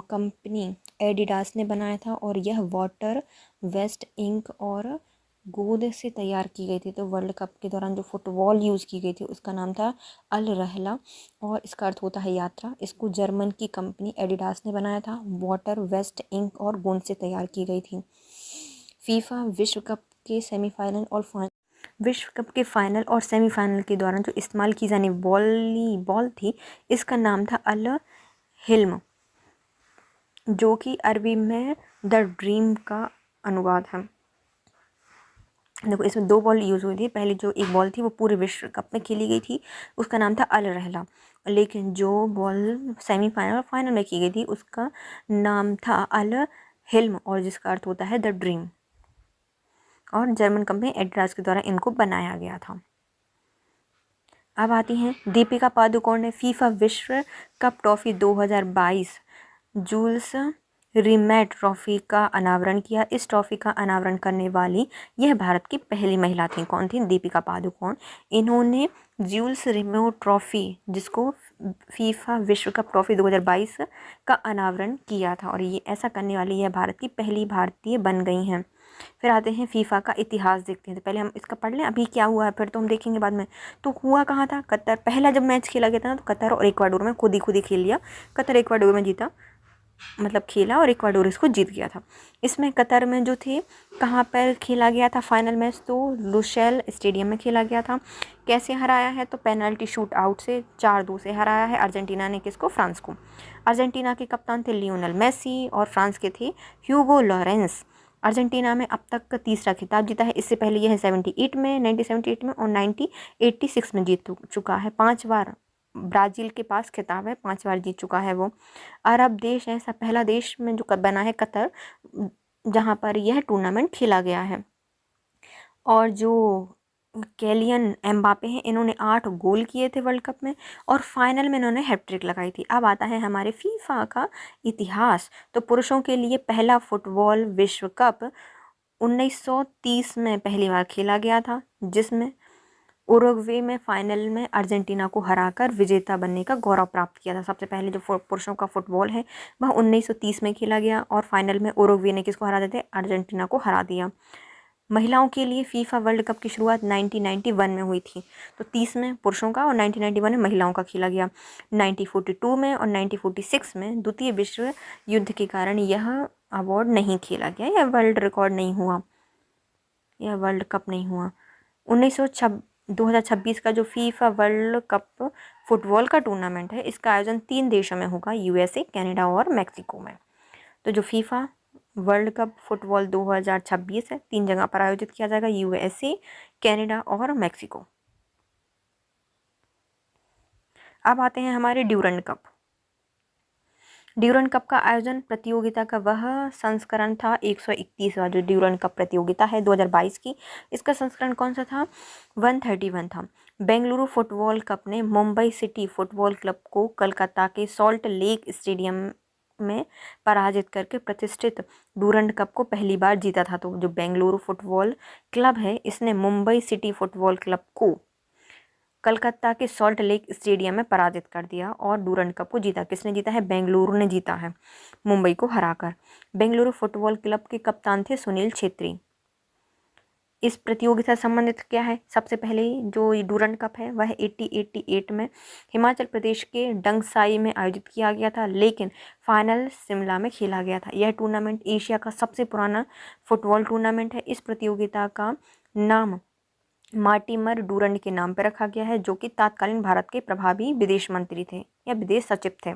कंपनी एडिडास ने बनाया था और यह वाटर वेस्ट इंक और गोंद से तैयार की गई थी। तो वर्ल्ड कप के दौरान जो फुटबॉल यूज़ की गई थी उसका नाम था अल रहला और इसका अर्थ होता है यात्रा। इसको जर्मन की कंपनी एडिडास ने बनाया था, वाटर वेस्ट इंक और गोंद से तैयार की गई थी। फीफा विश्व कप के फाइनल और सेमीफाइनल के दौरान जो इस्तेमाल की जाने बॉल थी इसका नाम था अल हिल्म, जो कि अरबी में द ड्रीम का अनुवाद है। देखो इसमें 2 बॉल यूज़ हुई थी। पहले जो एक बॉल थी वो पूरे विश्व कप में खेली गई थी, उसका नाम था अल रहला, लेकिन जो बॉल सेमीफाइनल और फाइनल में की गई थी उसका नाम था अल हिल्म और जिसका अर्थ होता है द ड्रीम, और जर्मन कंपनी एडिडास के द्वारा इनको बनाया गया था। अब आती हैं दीपिका पादुकोण ने फीफा विश्व cup trophy 2022 Jules Rimet trophy का अनावरण किया। इस ट्रॉफी का अनावरण करने वाली यह भारत की पहली महिला थी। कौन थी? दीपिका पादुकोण। इन्होंने जूल्स रिमेट ट्रॉफी, जिसको फीफा विश्व कप ट्रॉफी 2022 का अनावरण किया था और ये ऐसा करने वाली यह भारत की पहली भारतीय बन गई हैं। फिर आते हैं फीफा का इतिहास देखते हैं। तो पहले हम इसका पढ़ लें अभी क्या हुआ है, फिर तो हम देखेंगे बाद में। तो हुआ कहाँ था? कतर। पहला जब मैच खेला गया था ना तो कतर और इक्वाडोर में खुद ही खेल लिया। कतर इक्वाडोर में जीता, मतलब खेला और इक्वाडोर इसको जीत गया था। इसमें कतर में जो थे कहाँ पर खेला गया था फाइनल मैच? तो लुसेल स्टेडियम में खेला गया था। कैसे हराया है? तो पेनल्टी शूट आउट से 4-2 से हराया है अर्जेंटीना ने। किसको? फ्रांस को। अर्जेंटीना के कप्तान थे लियोनेल मेसी और फ्रांस के थे ह्यूगो लॉरेंस। अर्जेंटीना में अब तक का तीसरा खिताब जीता है। इससे पहले यह 1978 में और 1986 में जीत चुका है। 5 बार ब्राज़ील के पास खिताब है, 5 बार जीत चुका है वो। अरब देश ऐसा पहला देश में जो बना है कतर, जहाँ पर यह टूर्नामेंट खेला गया है। और जो किलियन एम्बापे हैं इन्होंने 8 गोल किए थे वर्ल्ड कप में और फाइनल में इन्होंने हैट्रिक लगाई थी। अब आता है हमारे फीफा का इतिहास। तो पुरुषों के लिए पहला फुटबॉल विश्व कप 1930 में पहली बार खेला गया था, जिसमें उरुग्वे में फाइनल में अर्जेंटीना को हराकर विजेता बनने का गौरव प्राप्त किया था। सबसे पहले जो पुरुषों का फुटबॉल है वह 1930 में खेला गया और फाइनल में उरुग्वे ने किसको हरा दिया? अर्जेंटीना को हरा दिया। महिलाओं के लिए फीफा वर्ल्ड कप की शुरुआत 1991 में हुई थी। तो 30 में पुरुषों का और 1991 में महिलाओं का खेला गया। 1942 में और 1946 में द्वितीय विश्व युद्ध के कारण यह अवार्ड नहीं खेला गया, यह वर्ल्ड रिकॉर्ड नहीं हुआ, यह वर्ल्ड कप नहीं हुआ। 2026 का जो फीफा वर्ल्ड कप फुटबॉल का टूर्नामेंट है, इसका आयोजन 3 देशों में होगा, यूएसए, कनाडा और मैक्सिको में। तो जो फीफा वर्ल्ड कप फुटबॉल 2026 है, 3 जगह पर आयोजित किया जाएगा, यूएसए, कनाडा और मैक्सिको। अब आते हैं हमारे ड्यूरंड कप। ड्यूरंड कप का आयोजन प्रतियोगिता का वह संस्करण था 131वां जो ड्यूरंड कप प्रतियोगिता है 2022 की। इसका संस्करण कौन सा था? 131 था। बेंगलुरु फुटबॉल कप ने मुंबई सिटी फुटबॉल क्लब को कोलकाता के सॉल्ट लेक स्टेडियम में पराजित करके प्रतिष्ठित ड्यूरंड कप को पहली बार जीता था। तो जो बेंगलुरु फुटबॉल क्लब है, इसने मुंबई सिटी फुटबॉल क्लब को कलकत्ता के सॉल्ट लेक स्टेडियम में पराजित कर दिया और ड्यूरंड कप को जीता। किसने जीता है? बेंगलुरु ने जीता है, मुंबई को हराकर। बेंगलुरु फुटबॉल क्लब के कप्तान थे सुनील छेत्री। इस प्रतियोगिता से संबंधित क्या है? सबसे पहले जो ड्यूरंड कप है वह 1888 में हिमाचल प्रदेश के डंगसाई में आयोजित किया गया था, लेकिन फाइनल शिमला में खेला गया था। यह टूर्नामेंट एशिया का सबसे पुराना फुटबॉल टूर्नामेंट है। इस प्रतियोगिता का नाम मार्टिमर ड्यूरंड के नाम पर रखा गया है, जो कि तत्कालीन भारत के प्रभावी विदेश मंत्री थे या विदेश सचिव थे।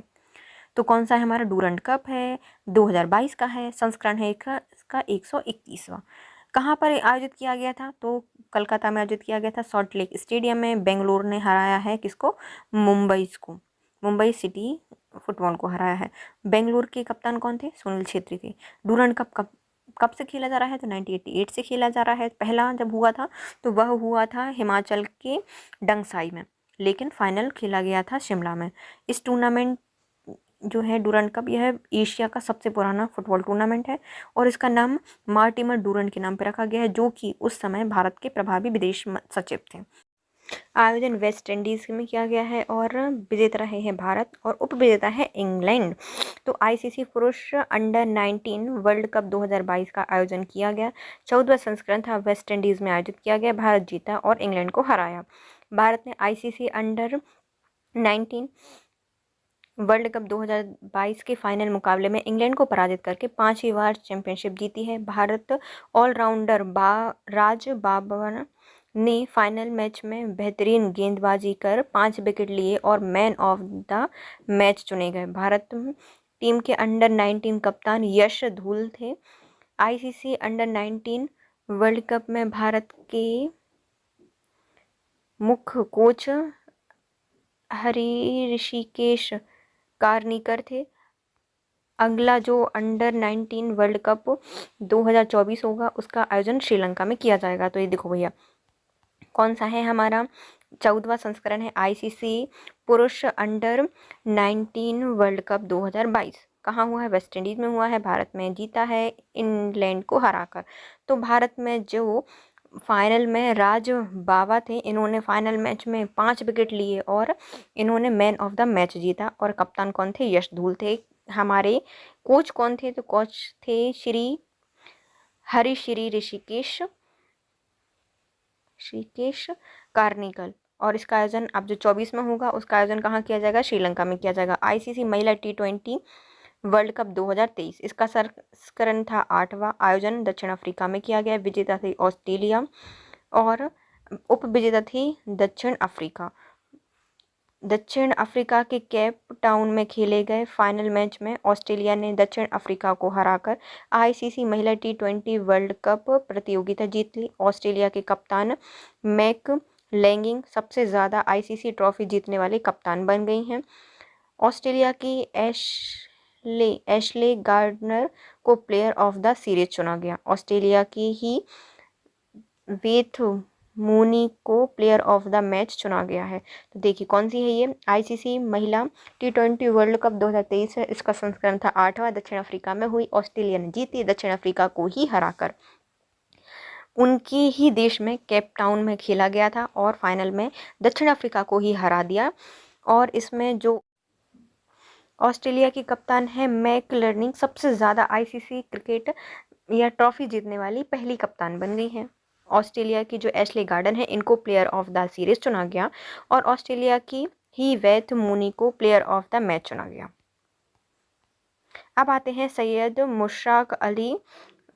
तो कौन सा है हमारा? ड्यूरंड कप है, 2022 का है, संस्करण है इसका 131वां। कहाँ पर आयोजित किया गया था? तो कलकत्ता में आयोजित किया गया था, सॉल्ट लेक स्टेडियम में। बेंगलुरु ने हराया है किसको? मुंबई सिटी फुटबॉल को हराया है। बेंगलुरु के कप्तान कौन थे? सुनील छेत्री थे। ड्यूरंड कप कब से खेला जा रहा है? तो 1988 से खेला जा रहा है। पहला जब हुआ था तो वह हुआ था हिमाचल के डंगसाई में, लेकिन फाइनल खेला गया था शिमला में। इस टूर्नामेंट जो है ड्यूरंड कप, यह एशिया का सबसे पुराना फुटबॉल टूर्नामेंट है और इसका नाम मार्टिमर ड्यूरंड के नाम पर रखा गया है, जो कि उस समय भारत के प्रभावी विदेश सचिव थे। आयोजन वेस्ट इंडीज में किया गया है और विजेता रहे हैं भारत और उपविजेता है इंग्लैंड। तो आईसीसी पुरुष अंडर 19 वर्ल्ड कप 2022 का आयोजन किया गया। 14वां संस्करण था, वेस्ट इंडीज में आयोजित किया गया। भारत जीता और इंग्लैंड को हराया। भारत ने आईसीसी अंडर 19 वर्ल्ड कप 2022 के फाइनल मुकाबले में इंग्लैंड को पराजित करके 5वीं बार चैंपियनशिप जीती है। भारत ऑलराउंडर राज बब्बर ने फाइनल मैच में बेहतरीन गेंदबाजी कर 5 विकेट लिए और मैन ऑफ द मैच चुने गए। भारत टीम के अंडर 19 कप्तान यश धूल थे। आईसीसी अंडर 19 वर्ल्ड कप में भारत के मुख्य कोच हरी ऋषिकेश कार्निकर थे। अगला जो अंडर 19 वर्ल्ड कप 2024 होगा, उसका आयोजन श्रीलंका में किया जाएगा। तो ये देखो भैया, कौन सा है हमारा? 14वां संस्करण है आईसीसी पुरुष अंडर 19 वर्ल्ड कप 2022। कहाँ हुआ है? वेस्ट इंडीज में हुआ है। भारत में जीता है इंग्लैंड को हराकर। तो भारत में जो फाइनल में राज बाबा थे, इन्होंने फाइनल मैच में 5 विकेट लिए और इन्होंने मैन ऑफ द मैच जीता। और कप्तान कौन थे? यश धूल थे। हमारे कोच कौन थे? तो कोच थे श्री ऋषिकेश कार्निकल। और इसका आयोजन अब जो 24 में होगा, उसका आयोजन कहाँ किया जाएगा? श्रीलंका में किया जाएगा। आईसीसी महिला T20 वर्ल्ड कप 2023, इसका संस्करण था 8वां। आयोजन दक्षिण अफ्रीका में किया गया। विजेता थी ऑस्ट्रेलिया और उपविजेता थी दक्षिण अफ्रीका। दक्षिण अफ्रीका के केप टाउन में खेले गए फाइनल मैच में ऑस्ट्रेलिया ने दक्षिण अफ्रीका को हराकर आईसीसी महिला T20 वर्ल्ड कप प्रतियोगिता जीत ली। ऑस्ट्रेलिया के कप्तान मैक लैंगिंग सबसे ज़्यादा आईसीसी ट्रॉफी जीतने वाले कप्तान बन गई हैं। ऑस्ट्रेलिया की एशले गार्डनर को प्लेयर ऑफ द सीरीज चुना गया। ऑस्ट्रेलिया की ही वेथ मूनी को प्लेयर ऑफ द मैच चुना गया है। तो देखिए कौन सी है ये? आईसीसी महिला T20 वर्ल्ड कप 2023 है। इसका संस्करण था 8वां। दक्षिण अफ्रीका में हुई। ऑस्ट्रेलिया ने जीती दक्षिण अफ्रीका को ही हराकर। उनकी ही देश में केप टाउन में खेला गया था और फाइनल में दक्षिण अफ्रीका को ही हरा दिया। और इसमें जो ऑस्ट्रेलिया की कप्तान है मैक लर्निंग, सबसे ज़्यादा आईसीसी क्रिकेट या ट्रॉफी जीतने वाली पहली कप्तान बन गई हैं। ऑस्ट्रेलिया की जो एशले गार्डन है, इनको प्लेयर ऑफ द सीरीज चुना गया और ऑस्ट्रेलिया की ही वेथ मूनी को प्लेयर ऑफ द मैच चुना गया। अब आते हैं सैयद मुश्ताक अली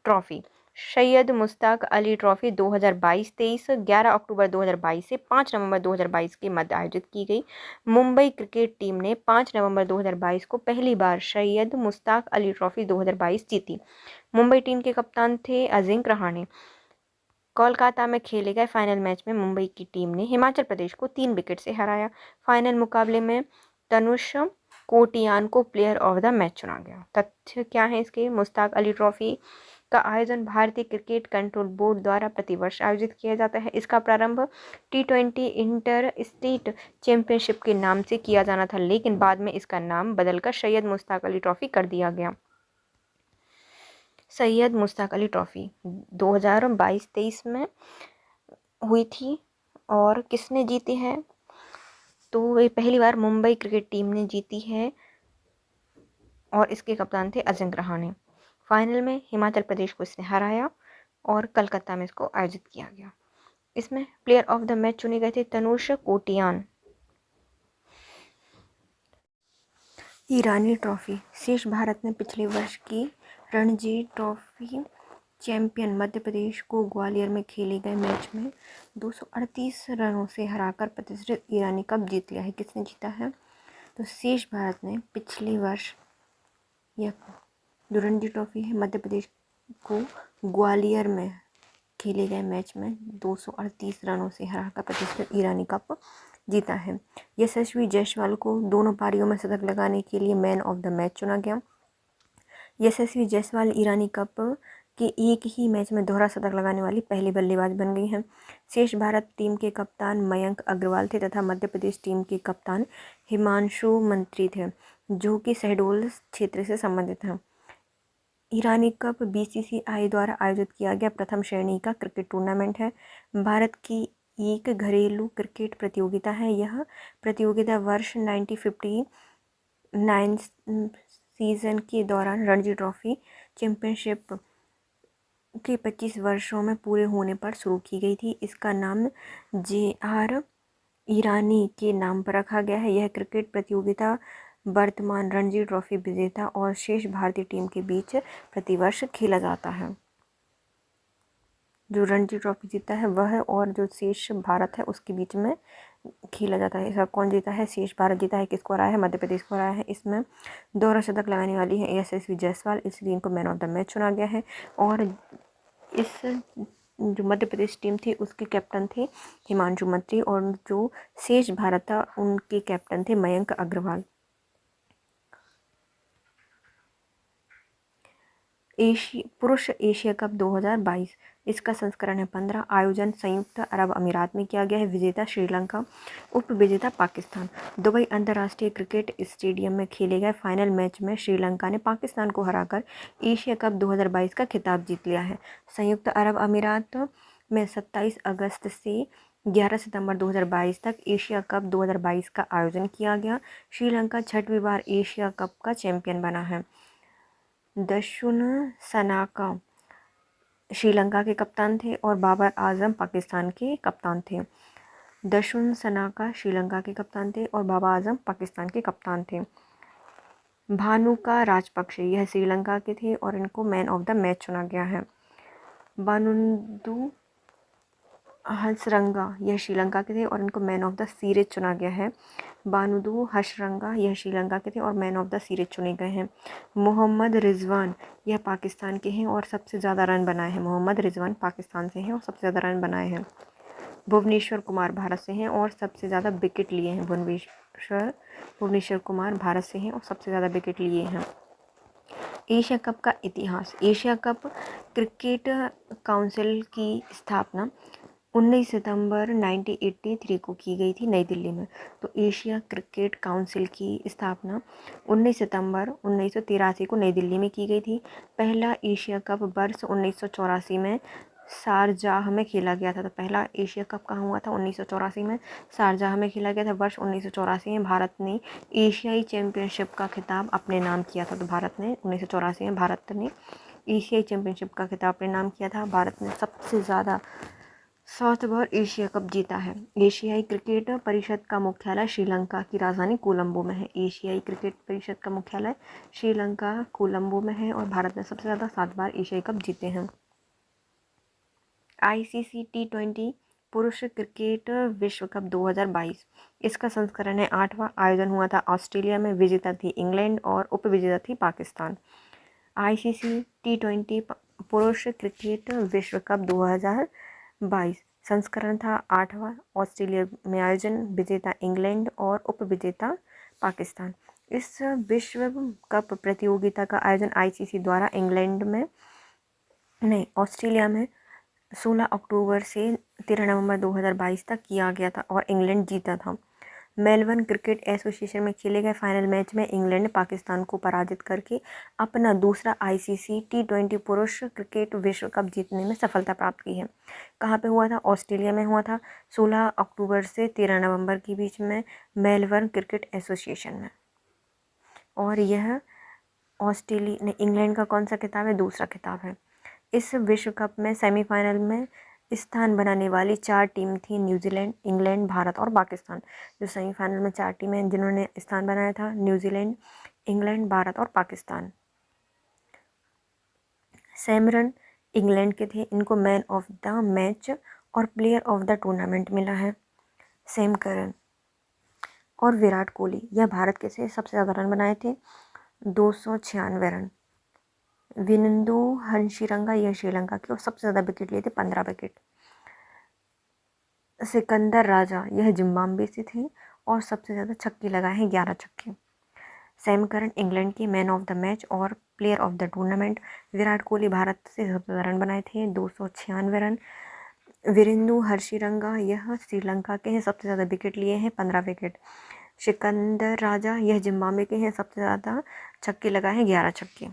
ट्रॉफी। सैयद मुश्ताक अली ट्रॉफी 2022-23 11 अक्टूबर 2022 से 5 नवंबर 2022 के मध्य आयोजित की गई। मुंबई क्रिकेट टीम ने 5 नवंबर 2022 को पहली बार सैयद मुश्ताक अली ट्रॉफी 2022 जीती। मुंबई टीम के कप्तान थे अजिंक्य रहाणे। कोलकाता में खेले गए फाइनल मैच में मुंबई की टीम ने हिमाचल प्रदेश को 3 विकेट से हराया। फाइनल मुकाबले में तनुष कोटियान को प्लेयर ऑफ द मैच चुना गया। तथ्य क्या है इसके? मुश्ताक अली ट्रॉफी का आयोजन भारतीय क्रिकेट कंट्रोल बोर्ड द्वारा प्रतिवर्ष आयोजित किया जाता है। इसका प्रारंभ T20 इंटर स्टेट चैंपियनशिप के नाम से किया जाना था, लेकिन बाद में इसका नाम बदलकर सैयद मुश्ताक अली ट्रॉफी कर दिया गया। सैयद मुश्ताक अली ट्रॉफी 2022-23 में हुई थी और किसने जीती है? तो ये पहली बार मुंबई क्रिकेट टीम ने जीती है और इसके कप्तान थे अजिंक्य रहाणे। फाइनल में हिमाचल प्रदेश को इसने हराया और कलकत्ता में इसको आयोजित किया गया। इसमें प्लेयर ऑफ द मैच चुने गए थे तनुष कोटियान। ईरानी ट्रॉफी। शेष भारत ने पिछले वर्ष की रणजी ट्रॉफी चैंपियन मध्य प्रदेश को ग्वालियर में खेले गए मैच में 238 रनों से हराकर प्रतिष्ठित ईरानी कप जीत लिया है। किसने जीता है? तो शेष भारत ने पिछले वर्ष यह जो रणजी ट्रॉफी है मध्य प्रदेश को ग्वालियर में खेले गए मैच में 238 रनों से हराकर प्रतिष्ठित ईरानी कप जीता है। यशस्वी जायसवाल को दोनों पारियों में शतक लगाने के लिए मैन ऑफ द मैच चुना गया। यशस्वी जायसवाल ईरानी कप के एक ही मैच में दोहरा शतक लगाने वाली पहली बल्लेबाज बन गई हैं। शेष भारत टीम के कप्तान मयंक अग्रवाल थे तथा मध्य प्रदेश टीम के कप्तान हिमांशु मंत्री थे, जो कि शहडोल क्षेत्र से संबंधित हैं। ईरानी कप BCCI द्वारा आयोजित किया गया प्रथम श्रेणी का क्रिकेट टूर्नामेंट है। भारत की एक घरेलू क्रिकेट प्रतियोगिता है। यह प्रतियोगिता वर्ष 1959 सीजन के दौरान रणजी ट्रॉफी चैंपियनशिप के 25 वर्षों में पूरे होने पर शुरू की गई थी। इसका नाम JR ईरानी के नाम पर रखा गया है। यह क्रिकेट प्रतियोगिता वर्तमान रणजी ट्रॉफी विजेता और शेष भारतीय टीम के बीच प्रतिवर्ष खेला जाता है। जो रणजी ट्रॉफी जीता है वह और जो शेष भारत है उसके बीच में खेला जाता है। इसका कौन जीता है? शेष भारत जीता है। किसको हराया है? मध्य प्रदेश को हराया है। इसमें दोहरा शतक लगाने वाली है यशस्वी जायसवाल, इसलिए इनको मैन ऑफ द मैच चुना गया है। और इस जो मध्य प्रदेश टीम थी उसके कैप्टन थे हिमांशु मंत्री और जो शेष भारत था उनके कैप्टन थे मयंक अग्रवाल। पुरुष एशिया कप 2022, इसका संस्करण है 15। आयोजन संयुक्त अरब अमीरात में किया गया है। विजेता श्रीलंका, उप विजेता पाकिस्तान। दुबई अंतर्राष्ट्रीय क्रिकेट स्टेडियम में खेले गए फाइनल मैच में श्रीलंका ने पाकिस्तान को हराकर एशिया कप 2022 का खिताब जीत लिया है। संयुक्त अरब अमीरात में 27 अगस्त से 11 सितंबर 2022 तक एशिया कप 2022 का आयोजन किया गया। श्रीलंका 6वीं बार एशिया कप का चैंपियन बना है। दशुन सनाका श्रीलंका के कप्तान थे और बाबर आजम पाकिस्तान के कप्तान थे। दशुन सनाका श्रीलंका के कप्तान थे और बाबर आजम पाकिस्तान के कप्तान थे। भानुका राजपक्षे यह श्रीलंका के थे और इनको मैन ऑफ द मैच चुना गया है। बानुंदु हसरंगा यह श्रीलंका के थे और इनको मैन ऑफ द सीरीज चुना गया है। बानुदु हसरंगा यह श्रीलंका के थे और मैन ऑफ द सीरीज चुने गए हैं। मोहम्मद रिजवान यह पाकिस्तान के हैं और सबसे ज़्यादा रन बनाए हैं। मोहम्मद रिजवान पाकिस्तान से हैं और सबसे ज़्यादा रन बनाए हैं। भुवनेश्वर कुमार भारत से हैं और सबसे ज़्यादा विकेट लिए हैं। भुवनेश्वर कुमार भारत से हैं और सबसे ज़्यादा विकेट लिए हैं। एशिया कप का इतिहास। एशिया कप क्रिकेट काउंसिल की स्थापना 19 सितंबर 1983 को की गई थी नई दिल्ली में। तो एशिया क्रिकेट काउंसिल की स्थापना 19 सितंबर 1983 को नई दिल्ली में की गई थी। पहला एशिया कप वर्ष 1984 में शारजाह में खेला गया था। तो पहला एशिया कप कहाँ हुआ था? 1984 में शारजाह में खेला गया था। वर्ष 1984 में भारत ने एशियाई चैम्पियनशिप का खिताब अपने नाम किया था। तो भारत ने 1984 में भारत ने एशियाई चैम्पियनशिप का खिताब अपने नाम किया था। भारत ने सबसे ज़्यादा 7 बार एशिया कप जीता है। एशियाई क्रिकेट परिषद का मुख्यालय श्रीलंका की राजधानी कोलंबो में है। एशियाई क्रिकेट परिषद का मुख्यालय श्रीलंका कोलंबो में है और भारत ने सबसे ज़्यादा 7 बार एशियाई कप जीते हैं। ICC T20 पुरुष क्रिकेट विश्व कप 2022, इसका संस्करण है 8वां। आयोजन हुआ था ऑस्ट्रेलिया में, विजेता थी इंग्लैंड और उपविजेता थी पाकिस्तान। ICC T20 पुरुष क्रिकेट विश्व कप 2022 संस्करण था 8वां, ऑस्ट्रेलिया में आयोजन, विजेता इंग्लैंड और उपविजेता पाकिस्तान। इस विश्व कप प्रतियोगिता का आयोजन ICC द्वारा इंग्लैंड में नहीं ऑस्ट्रेलिया में 16 अक्टूबर से 13 नवंबर 2022 तक किया गया था और इंग्लैंड जीता था। मेलबर्न क्रिकेट एसोसिएशन में खेले गए फाइनल मैच में इंग्लैंड ने पाकिस्तान को पराजित करके अपना दूसरा ICC T20 पुरुष क्रिकेट विश्व कप जीतने में सफलता प्राप्त की है। कहाँ पे हुआ था? ऑस्ट्रेलिया में हुआ था 16 अक्टूबर से 13 नवंबर के बीच में मेलबर्न क्रिकेट एसोसिएशन में। और यह ऑस्ट्रेलिया ने इंग्लैंड का कौन सा खिताब है? दूसरा खिताब है। इस विश्व कप में सेमीफाइनल में स्थान बनाने वाली 4 टीम थी, न्यूजीलैंड, इंग्लैंड, भारत और पाकिस्तान। जो सेमीफाइनल में 4 टीमें जिन्होंने स्थान बनाया था, न्यूजीलैंड, इंग्लैंड, भारत और पाकिस्तान। सैमरन इंग्लैंड के थे, इनको मैन ऑफ द मैच और प्लेयर ऑफ द टूर्नामेंट मिला है। सैम करन और विराट कोहली, यह भारत के से सबसे ज़्यादा रन बनाए थे, 296 रन। विनिंदु हंशिरंगा, यह श्रीलंका के और सबसे ज़्यादा विकेट लिए थे, 15 विकेट। सिकंदर राजा, यह जिम्बाब्वे से थे और सबसे ज़्यादा छक्के लगाए हैं, 11 छक्के। सैम करन इंग्लैंड के मैन ऑफ द मैच और player of the tournament. Virat Kohli Bharat से सबसे ज़्यादा रन बनाए थे, 296 रन। वीरेंदु हर्षिरंगा, यह श्रीलंका के हैं, सबसे ज़्यादा विकेट लिए हैं, 15 विकेट। सिकंदर राजा, यह जिम्बाब्वे के हैं, सबसे ज़्यादा छक्के लगाए हैं, 11 छक्के।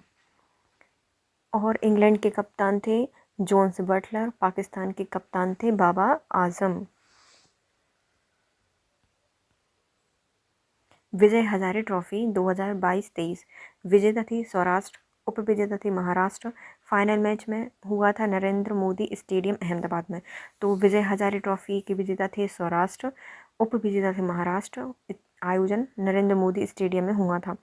और इंग्लैंड के कप्तान थे जोन्स बटलर, पाकिस्तान के कप्तान थे बाबर आजम। विजय हजारे ट्रॉफी 2022-23 विजेता थी सौराष्ट्र, उपविजेता थी महाराष्ट्र। फाइनल मैच में हुआ था नरेंद्र मोदी स्टेडियम अहमदाबाद में। तो विजय हजारे ट्रॉफी के विजेता थे सौराष्ट्र, उपविजेता थे महाराष्ट्र। आयोजन नरेंद्र मोदी स्टेडियम में हुआ था।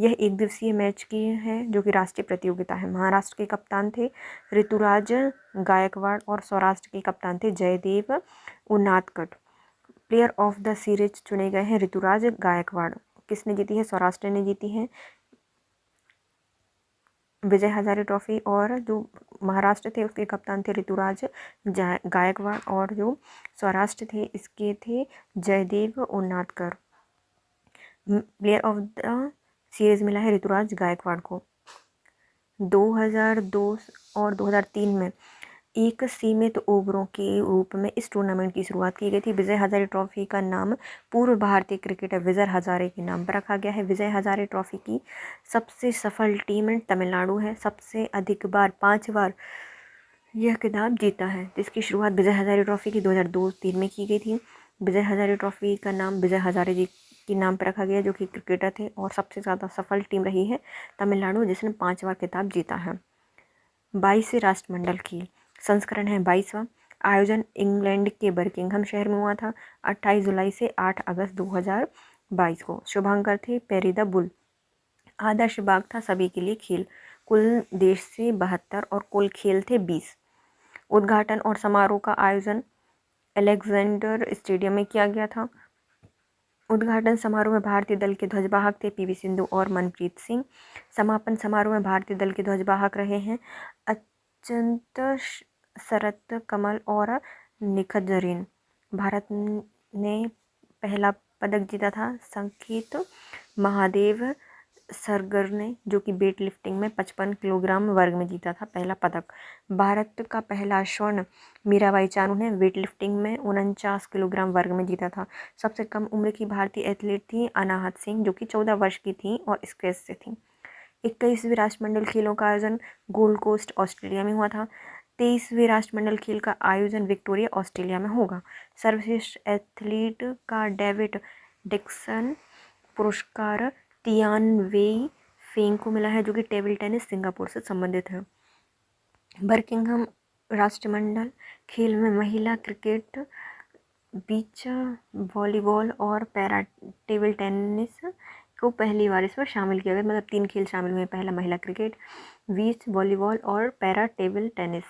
यह एक दिवसीय मैच की है जो कि राष्ट्रीय प्रतियोगिता है। महाराष्ट्र के कप्तान थे ऋतुराज गायकवाड़ और सौराष्ट्र के कप्तान थे Jaydev Unadkat. Player of the series चुने गए हैं ऋतुराज गायकवाड़। किसने जीती है? सौराष्ट्र ने जीती है विजय हजारे ट्रॉफी। और जो महाराष्ट्र थे उसके कप्तान थे ऋतुराज गायकवाड़ और जो सौराष्ट्र थे इसके थे Jaydev Unadkat. Player of the series मिला है ऋतुराज गायकवाड़ को। 2002 और 2003 में एक सीमित ओवरों के रूप में इस टूर्नामेंट की शुरुआत की गई थी। विजय हजारे ट्रॉफी का नाम पूर्व भारतीय क्रिकेटर विजय हजारे के नाम पर रखा गया है। विजय हजारे ट्रॉफी की सबसे सफल टीम तमिलनाडु है, सबसे अधिक बार 5 बार यह खिताब जीता है। जिसकी शुरुआत विजय हजारे ट्रॉफी की 2002-03 में की गई थी। विजय हजारे ट्रॉफी का नाम विजय हजारे जी के नाम पर रखा गया जो कि क्रिकेटर थे और सबसे ज़्यादा सफल टीम रही है तमिलनाडु, जिसने 5 बार खिताब जीता है। 22वें राष्ट्रमंडल खेल संस्करण है 22वां। आयोजन इंग्लैंड के बर्किंघम शहर में हुआ था 28 जुलाई से 8 अगस्त 2022 को। शुभांकर थे पेरी द बुल। आदर्श बाग था सभी के लिए खेल। कुल देश से 72 और कुल खेल थे 20। उद्घाटन और समारोह का आयोजन अलेक्जेंडर स्टेडियम में किया गया था। उद्घाटन समारोह में भारतीय दल के ध्वजवाहक थे PV सिंधु और मनप्रीत सिंह। समापन समारोह में भारतीय दल के ध्वजवाहक रहे हैं अचंत शरत कमल और निखत जरीन। भारत ने पहला पदक जीता था संकेत महादेव सरगर ने, जो कि वेट लिफ्टिंग में 55 किलोग्राम वर्ग में जीता था पहला पदक। भारत का पहला स्वर्ण मीराबाई चानू ने वेट लिफ्टिंग में 49 किलोग्राम वर्ग में जीता था। सबसे कम उम्र की भारतीय एथलीट थी अनाहत सिंह, जो कि 14 वर्ष की थी और स्क्वैश से थी। 21वें राष्ट्रमंडल खेलों का आयोजन गोल्ड कोस्ट ऑस्ट्रेलिया में हुआ था। 23वें राष्ट्रमंडल खेल का आयोजन विक्टोरिया ऑस्ट्रेलिया में होगा। सर्वश्रेष्ठ एथलीट का डेविड डिक्सन पुरस्कार तियान वेई फेंग को मिला है, जो कि टेबल टेनिस सिंगापुर से संबंधित है। बर्किंघम राष्ट्रमंडल खेल में महिला क्रिकेट, बीच वॉलीबॉल और पैरा टेबल टेनिस को पहली बार इसमें शामिल किया गया। मतलब 3 खेल शामिल हुए। पहला महिला क्रिकेट, बीच वॉलीबॉल और पैरा टेबल टेनिस।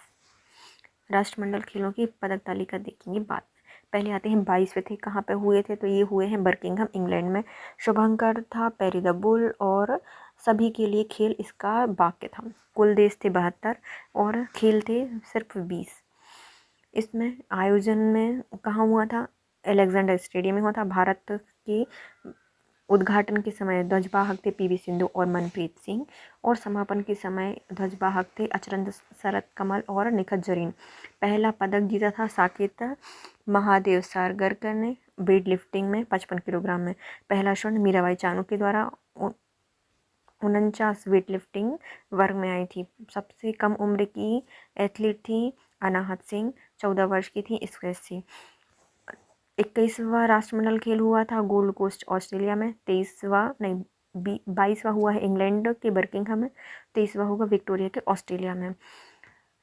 राष्ट्रमंडल खेलों की पदक तालिका देखेंगे बाद में। पहले आते हैं 22वें थे, कहाँ पे हुए थे, तो ये हुए हैं बर्किंघम इंग्लैंड में। शुभंकर था पेरी द बुल और सभी के लिए खेल इसका वाक्य था। कुल देश थे 72 और खेल थे सिर्फ 20। इसमें आयोजन में कहाँ हुआ था, अलेक्जेंडर स्टेडियम में हुआ था। भारत के उद्घाटन के समय ध्वजवाहक थे पीवी सिंधु और मनप्रीत सिंह, और समापन के समय ध्वजवाहक थे अचरंद शरत कमल और निखत जरीन। पहला पदक जीता था साकेत महादेव सारगरकर ने वेट लिफ्टिंग में 55 किलोग्राम में। पहला स्वर्ण मीराबाई चानू के द्वारा 49 वेट लिफ्टिंग वर्ग में आई थी। सबसे कम उम्र की एथलीट थी अनाहत सिंह, 14 वर्ष की थी स्क्वैश से। 21वां राष्ट्रमंडल खेल हुआ था गोल्ड कोस्ट ऑस्ट्रेलिया में। 22वां हुआ है इंग्लैंड के बर्किंघम में। 23वां होगा विक्टोरिया के ऑस्ट्रेलिया में।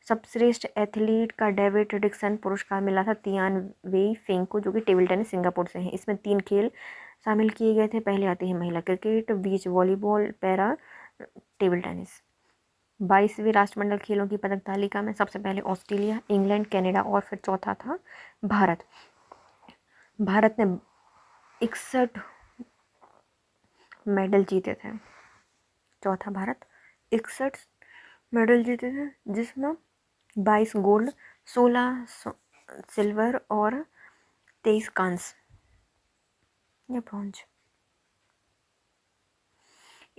सर्वश्रेष्ठ एथलीट का डेविड डिक्सन पुरस्कार मिला था तियान वेई फेंग को, जो कि टेबल टेनिस सिंगापुर से हैं। इसमें 3 खेल शामिल किए गए थे। पहले आते हैं महिला cricket, beach volleyball, para table tennis. 22वें राष्ट्रमंडल खेलों की पदक तालिका में सबसे पहले ऑस्ट्रेलिया, इंग्लैंड, कनाडा और फिर चौथा था भारत। भारत ने 61 मेडल जीते थे। चौथा भारत 61 मेडल जीते थे, जिसमें 22 गोल्ड, 16 सिल्वर और 23 कांस्य या ब्रॉन्ज।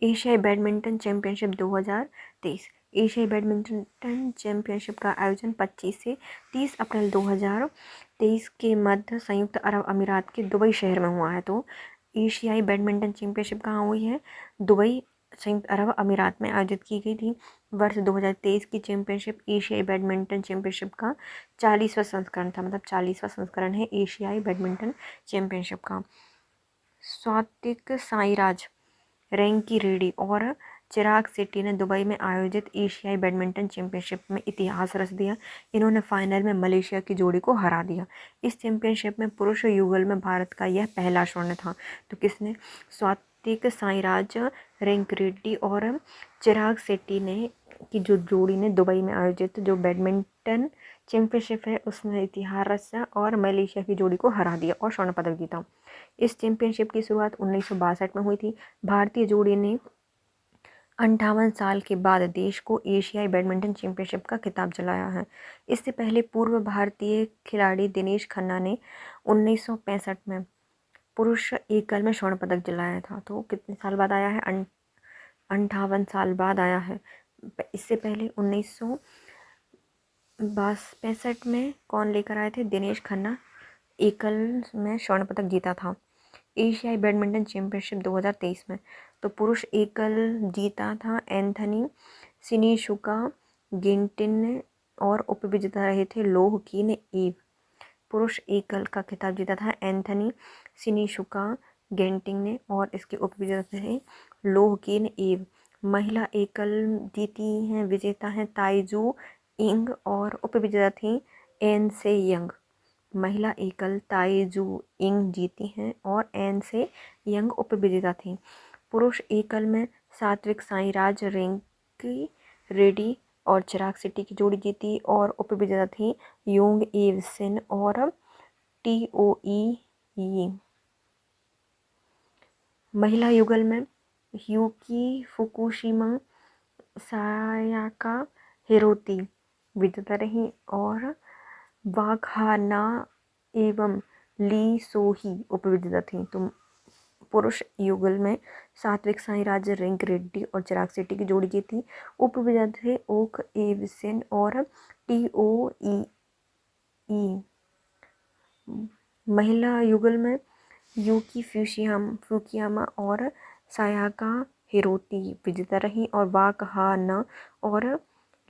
एशियाई बैडमिंटन चैंपियनशिप 2023। एशियाई बैडमिंटन चैंपियनशिप का आयोजन 25 से 30 अप्रैल 2023 के मध्य संयुक्त अरब अमीरात के दुबई शहर में हुआ है। तो एशियाई बैडमिंटन चैंपियनशिप कहाँ हुई है, दुबई संयुक्त अरब अमीरात में आयोजित की गई थी। वर्ष 2023 की चैंपियनशिप एशियाई बैडमिंटन चैंपियनशिप का 40वां संस्करण था, मतलब 40वां संस्करण है एशियाई बैडमिंटन चैंपियनशिप का। सात्विक साईराज, रैंकी रेड्डी और चिराग शेट्टी ने दुबई में आयोजित एशियाई बैडमिंटन चैंपियनशिप में इतिहास रच दिया। इन्होंने फाइनल में मलेशिया की जोड़ी को हरा दिया। इस चैंपियनशिप में पुरुष युगल में भारत का यह पहला स्वर्ण था। तो किसने, सात्विक साईराज, रैंकी रेड्डी और चिराग शेट्टी ने की जो जोड़ी ने दुबई में आयोजित जो बैडमिंटन चैंपियनशिप है उसमें इतिहास रचा और मलेशिया की जोड़ी को हरा दिया और स्वर्ण पदक जीता। इस चैंपियनशिप की शुरुआत 1962 में हुई थी। भारतीय जोड़ी ने 58 साल के बाद देश को एशियाई बैडमिंटन चैंपियनशिप का खिताब दिलाया है। इससे पहले पूर्व भारतीय खिलाड़ी दिनेश खन्ना ने 1965 में पुरुष एकल में स्वर्ण पदक दिलाया था। तो कितने साल बाद आया है, 58 साल बाद आया है। इससे पहले 1965 में कौन लेकर आए थे, दिनेश खन्ना एकल में स्वर्ण पदक जीता था। एशियाई बैडमिंटन चैंपियनशिप 2023 में तो पुरुष एकल जीता था एंथनी सिनिशुका गिंटिन ने और उपविजेता रहे थे लोह कीन ईव। पुरुष एकल का खिताब जीता था एंथनी सिनिशुका गेंटिंग ने और इसके उपविजेता थे लोह कीन ईव। महिला एकल जीती हैं, विजेता हैं ताइजू इंग और उपविजेता थी एन से यंग। महिला एकल ताइजू इंग जीती हैं और एन से यंग उपविजेता थी। पुरुष एकल में सात्विक साईराज, रैंकी रेड्डी और चिराग शेट्टी की जोड़ी जीती और उपविजेता थी योंग एव सिन और TOE यी। महिला युगल में यूकी फुकुशिमा, सायाका हिरोती विजेता रही और वाकहाना एवं ली सोही उपविजेता थी। तो पुरुष युगल में सात्विक साईराज, रैंकी रेड्डी और चिराग शेट्टी की जोड़ी जीती। उपविजेता थे ओक एवसेन और TOE। महिला युगल में यूकी फुकुशिमा और सायाका हिरोती विजेता रही और वाकहाना और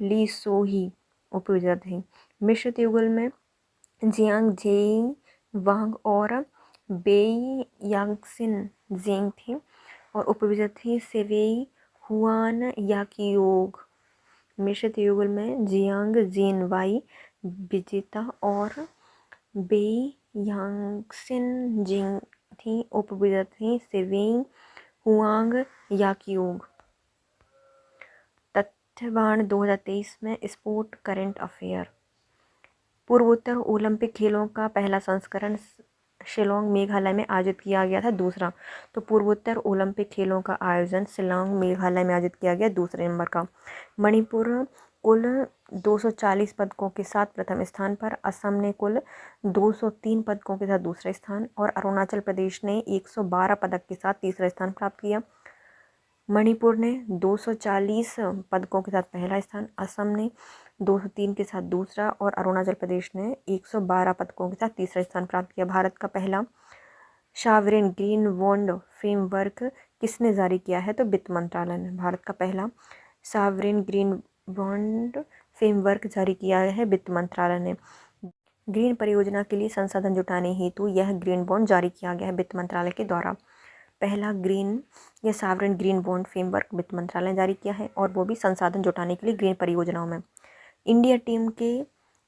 ली सोही उपविजेता थी। मिश्रित युगल में जियांग जेई वांग और बेई यांगसिन जेंग थी और उपविजेता थी सेवेई हुआन याकियोग। मिश्रित युगल में जियांग जेन वाई विजेता और बेई यांगसिन जिंग थी, उपविजेता थी सेवेई हुआंग याकियोग। तथ्यवान 2023 में स्पोर्ट करंट अफेयर। पूर्वोत्तर ओलंपिक खेलों का पहला संस्करण शिलोंग मेघालय में आयोजित किया गया था। दूसरा, तो पूर्वोत्तर ओलंपिक खेलों का आयोजन शिलोंग मेघालय में आयोजित किया गया दूसरे नंबर का। मणिपुर कुल 240 पदकों के साथ प्रथम स्थान पर, असम ने कुल 203 पदकों के साथ दूसरा स्थान और अरुणाचल प्रदेश ने 112 पदक के साथ तीसरा स्थान प्राप्त किया। मणिपुर ने 240 पदकों के साथ पहला स्थान, असम ने 203 के साथ दूसरा और अरुणाचल प्रदेश ने 112 पदकों के साथ तीसरा स्थान प्राप्त किया। भारत का पहला सॉवरेन ग्रीन बॉन्ड फ्रेमवर्क किसने जारी किया है? तो वित्त मंत्रालय ने। भारत का पहला सॉवरेन ग्रीन बॉन्ड फ्रेमवर्क जारी किया है वित्त मंत्रालय ने। ग्रीन परियोजना के लिए संसाधन जुटाने हेतु यह ग्रीन बॉन्ड जारी किया गया है वित्त मंत्रालय के द्वारा। पहला ग्रीन या सॉवरेन ग्रीन बॉन्ड फ्रेमवर्क वित्त मंत्रालय ने जारी किया है और वो भी संसाधन जुटाने के लिए ग्रीन परियोजनाओं में। इंडिया टीम के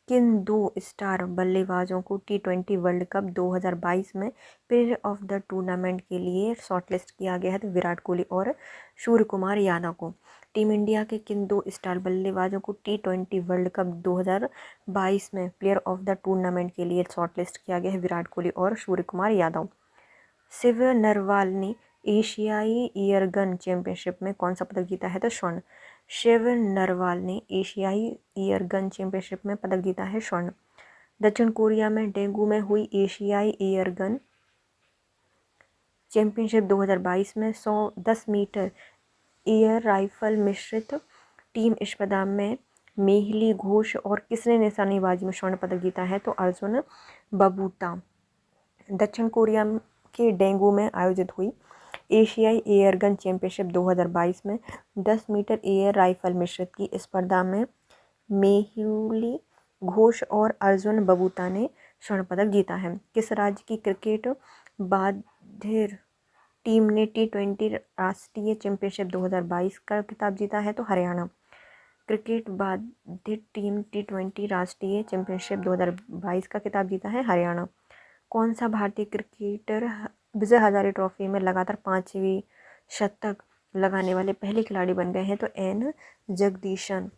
किन 2 स्टार बल्लेबाजों को T20 वर्ल्ड कप 2022 में प्लेयर ऑफ द टूर्नामेंट के लिए शॉर्टलिस्ट किया गया है? तो विराट कोहली और सूर्य कुमार यादव को। टीम इंडिया के किन 2 स्टार बल्लेबाजों को T20 वर्ल्ड कप 2022 में प्लेयर ऑफ द टूर्नामेंट के लिए शॉर्टलिस्ट किया गया है? विराट कोहली और सूर्य कुमार यादव। शिव नरवाल ने एशियाई एयरगन चैंपियनशिप में कौन सा पदक जीता है? तो स्वर्ण। शिव नरवाल ने एशियाई एयरगन चैंपियनशिप में पदक जीता है स्वर्ण। दक्षिण कोरिया में डेंगू में हुई एशियाई एयरगन चैंपियनशिप 2022 में 10 मीटर एयर राइफल मिश्रित टीम स्पर्धा में मेहुली घोष और किसने निशानेबाजी में स्वर्ण पदक जीता है? तो अर्जुन बबूता। दक्षिण कोरिया के डेंगू में आयोजित हुई एशियाई एयरगन चैंपियनशिप 2022 में 10 मीटर एयर राइफल मिश्रित की स्पर्धा में मेहुली घोष और अर्जुन बबूता ने स्वर्ण पदक जीता है। किस राज्य की क्रिकेट बाधिर टीम ने T20 राष्ट्रीय चैंपियनशिप 2022 का खिताब जीता है? तो हरियाणा। क्रिकेट बाधिर टीम T20 राष्ट्रीय चैंपियनशिप 2022 का खिताब जीता है? हरियाणा। कौन सा भारतीय क्रिकेटर विजय हजारे ट्रॉफी में लगातार 5वीं शतक लगाने वाले पहले खिलाड़ी बन गए हैं? तो एन जगदीशन।